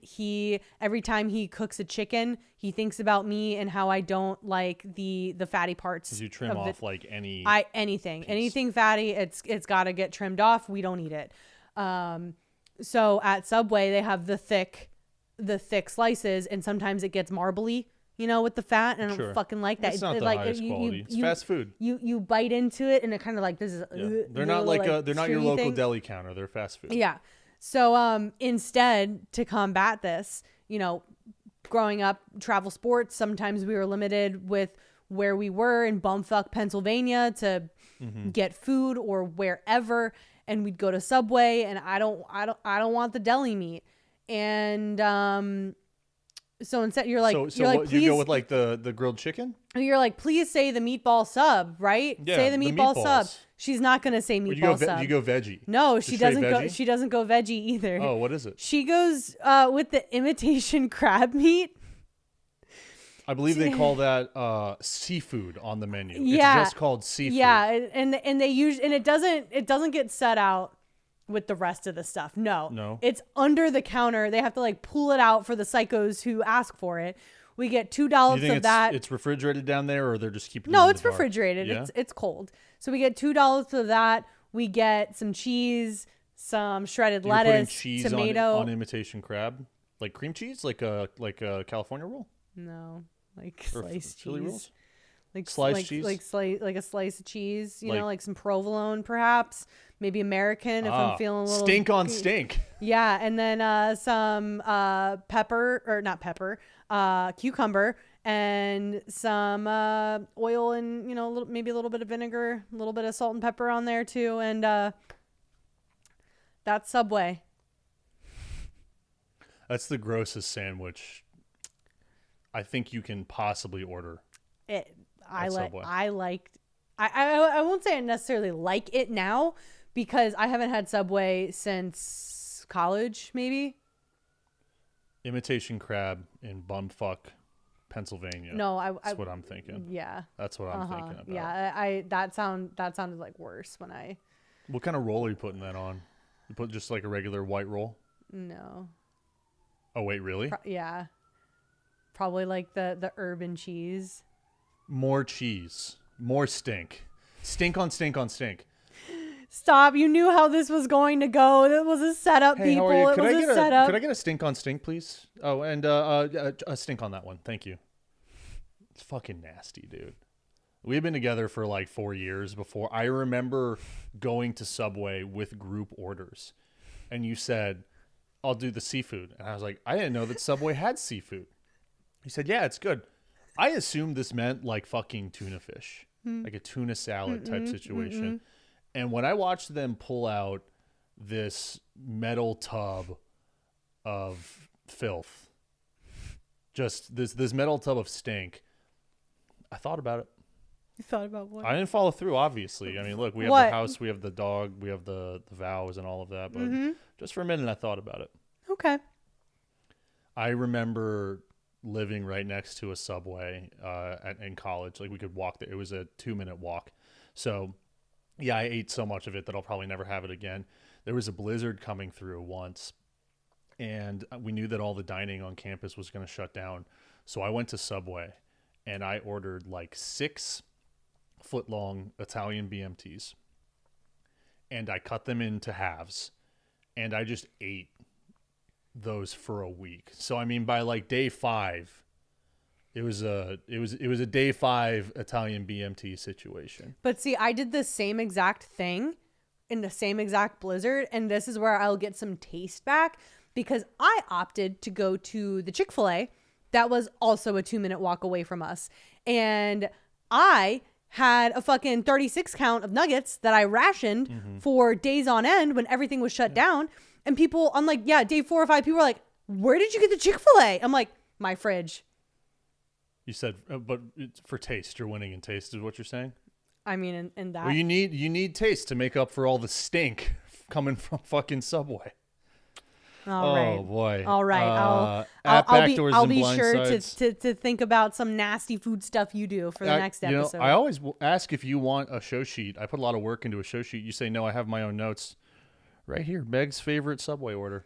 Every time he cooks a chicken, he thinks about me and how I don't like the fatty parts. 'Cause you trim off like anything fatty. It's got to get trimmed off. We don't eat it. So at Subway they have the thick slices, and sometimes it gets marbly, with the fat, and I don't fucking like that. It's not the highest quality. It's fast food. You bite into it, and it kind of like this is. Yeah. They're not they're not your local deli counter. They're fast food. Yeah. So instead, to combat this, growing up travel sports, sometimes we were limited with where we were in bumfuck Pennsylvania to get food or wherever, and we'd go to Subway, and I don't want the deli meat, and so instead you're like, please, you go with like the grilled chicken. You're like, please say the meatball sub, right? Yeah, say the meatball sub. meatballs. She's not gonna say Or meatball sub. you go veggie. No, she Just straight doesn't go. veggie? She doesn't go veggie either. Oh, what is it? She goes with the imitation crab meat. I believe they call that seafood on the menu. Yeah. It's just called seafood. Yeah, and they use, and it doesn't get set out with the rest of the stuff. No. It's under the counter. They have to like pull it out for the psychos who ask for it. We get $2 of that. It's refrigerated down there, or they're just keeping it No, in it's the bar? refrigerated. Yeah? It's cold. So we get $2 of that. We get some cheese, some shredded You're putting lettuce, cheese tomato. on imitation crab, like cream cheese, like a California roll. No, like Or sliced Philly cheese. rolls? Like Sliced cheese? like a slice of cheese, Like- like some provolone perhaps, maybe American if I'm feeling a little stink on stink. Yeah, and then some cucumber and some oil and maybe a little bit of vinegar, a little bit of salt and pepper on there too, and that's Subway. That's the grossest sandwich I think you can possibly order. I Subway. won't say I necessarily like it now because I haven't had Subway since college, maybe. Imitation crab in bumfuck Pennsylvania. No, that's what I'm thinking. Yeah. That's what I'm thinking about. Yeah, that sounded like worse when I. What kind of roll are you putting that on? You put just like a regular white roll? No. Oh wait, really? Yeah. Probably like the urban cheese. More cheese, more stink, stink on stink on stink. Stop! You knew how this was going to go. It was a setup, Hey, people. how are you? It was a setup. Could I get a stink on stink, please? Oh, and a stink on that one. Thank you. It's fucking nasty, dude. We've been together for like 4 years before. I remember going to Subway with group orders, and you said, "I'll do the seafood," and I was like, "I didn't know that Subway had seafood." He said, "Yeah, it's good." I assumed this meant like fucking tuna fish, like a tuna salad type situation. And when I watched them pull out this metal tub of filth, just this metal tub of stink, I thought about it. You thought about what? I didn't follow through, obviously. I mean, look, we have What? the house, we have the dog, we have the vows and all of that. But just for a minute, I thought about it. Okay. I remember living right next to a Subway in college. Like, we could walk there. It was a 2-minute walk. So, yeah, I ate so much of it that I'll probably never have it again. There was a blizzard coming through once, and we knew that all the dining on campus was going to shut down. So I went to Subway, and I ordered like 6-foot-long Italian BMTs, and I cut them into halves, and I just ate those for a week. So I mean, by like day 5, it was a day 5 Italian BMT situation. But see, I did the same exact thing in the same exact blizzard, and this is where I'll get some taste back because I opted to go to the Chick-fil-A that was also a 2-minute walk away from us. And I had a fucking 36 count of nuggets that I rationed for days on end when everything was shut down. And people on like, day 4 or 5, people were like, where did you get the Chick-fil-A? I'm like, my fridge. You said, but it's for taste. You're winning in taste is what you're saying? I mean, in that. Well, you need taste to make up for all the stink coming from fucking Subway. All right. Oh boy. All right. I'll be sure to think about some nasty food stuff you do for the next episode. I always ask if you want a show sheet. I put a lot of work into a show sheet. You say no, I have my own notes. Right here, Meg's favorite Subway order.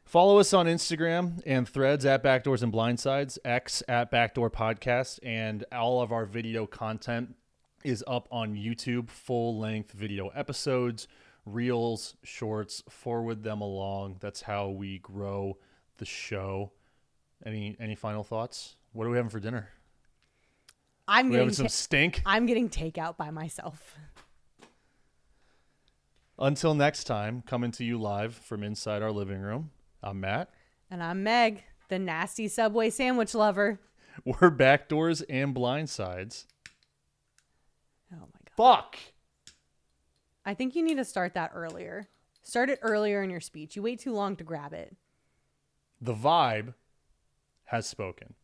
Follow us on Instagram and Threads at Backdoors and Blindsides, X at Backdoor Podcast, and all of our video content is up on YouTube, full-length video episodes, reels, shorts, forward them along. That's how we grow the show. Any final thoughts? What are we having for dinner? I'm having some stink. I'm getting takeout by myself. Until next time, coming to you live from inside our living room, I'm Matt. And I'm Meg, the nasty Subway sandwich lover. We're Backdoors and Blindsides. Oh my God. Fuck! I think you need to start that earlier. Start it earlier in your speech. You wait too long to grab it. The vibe has spoken.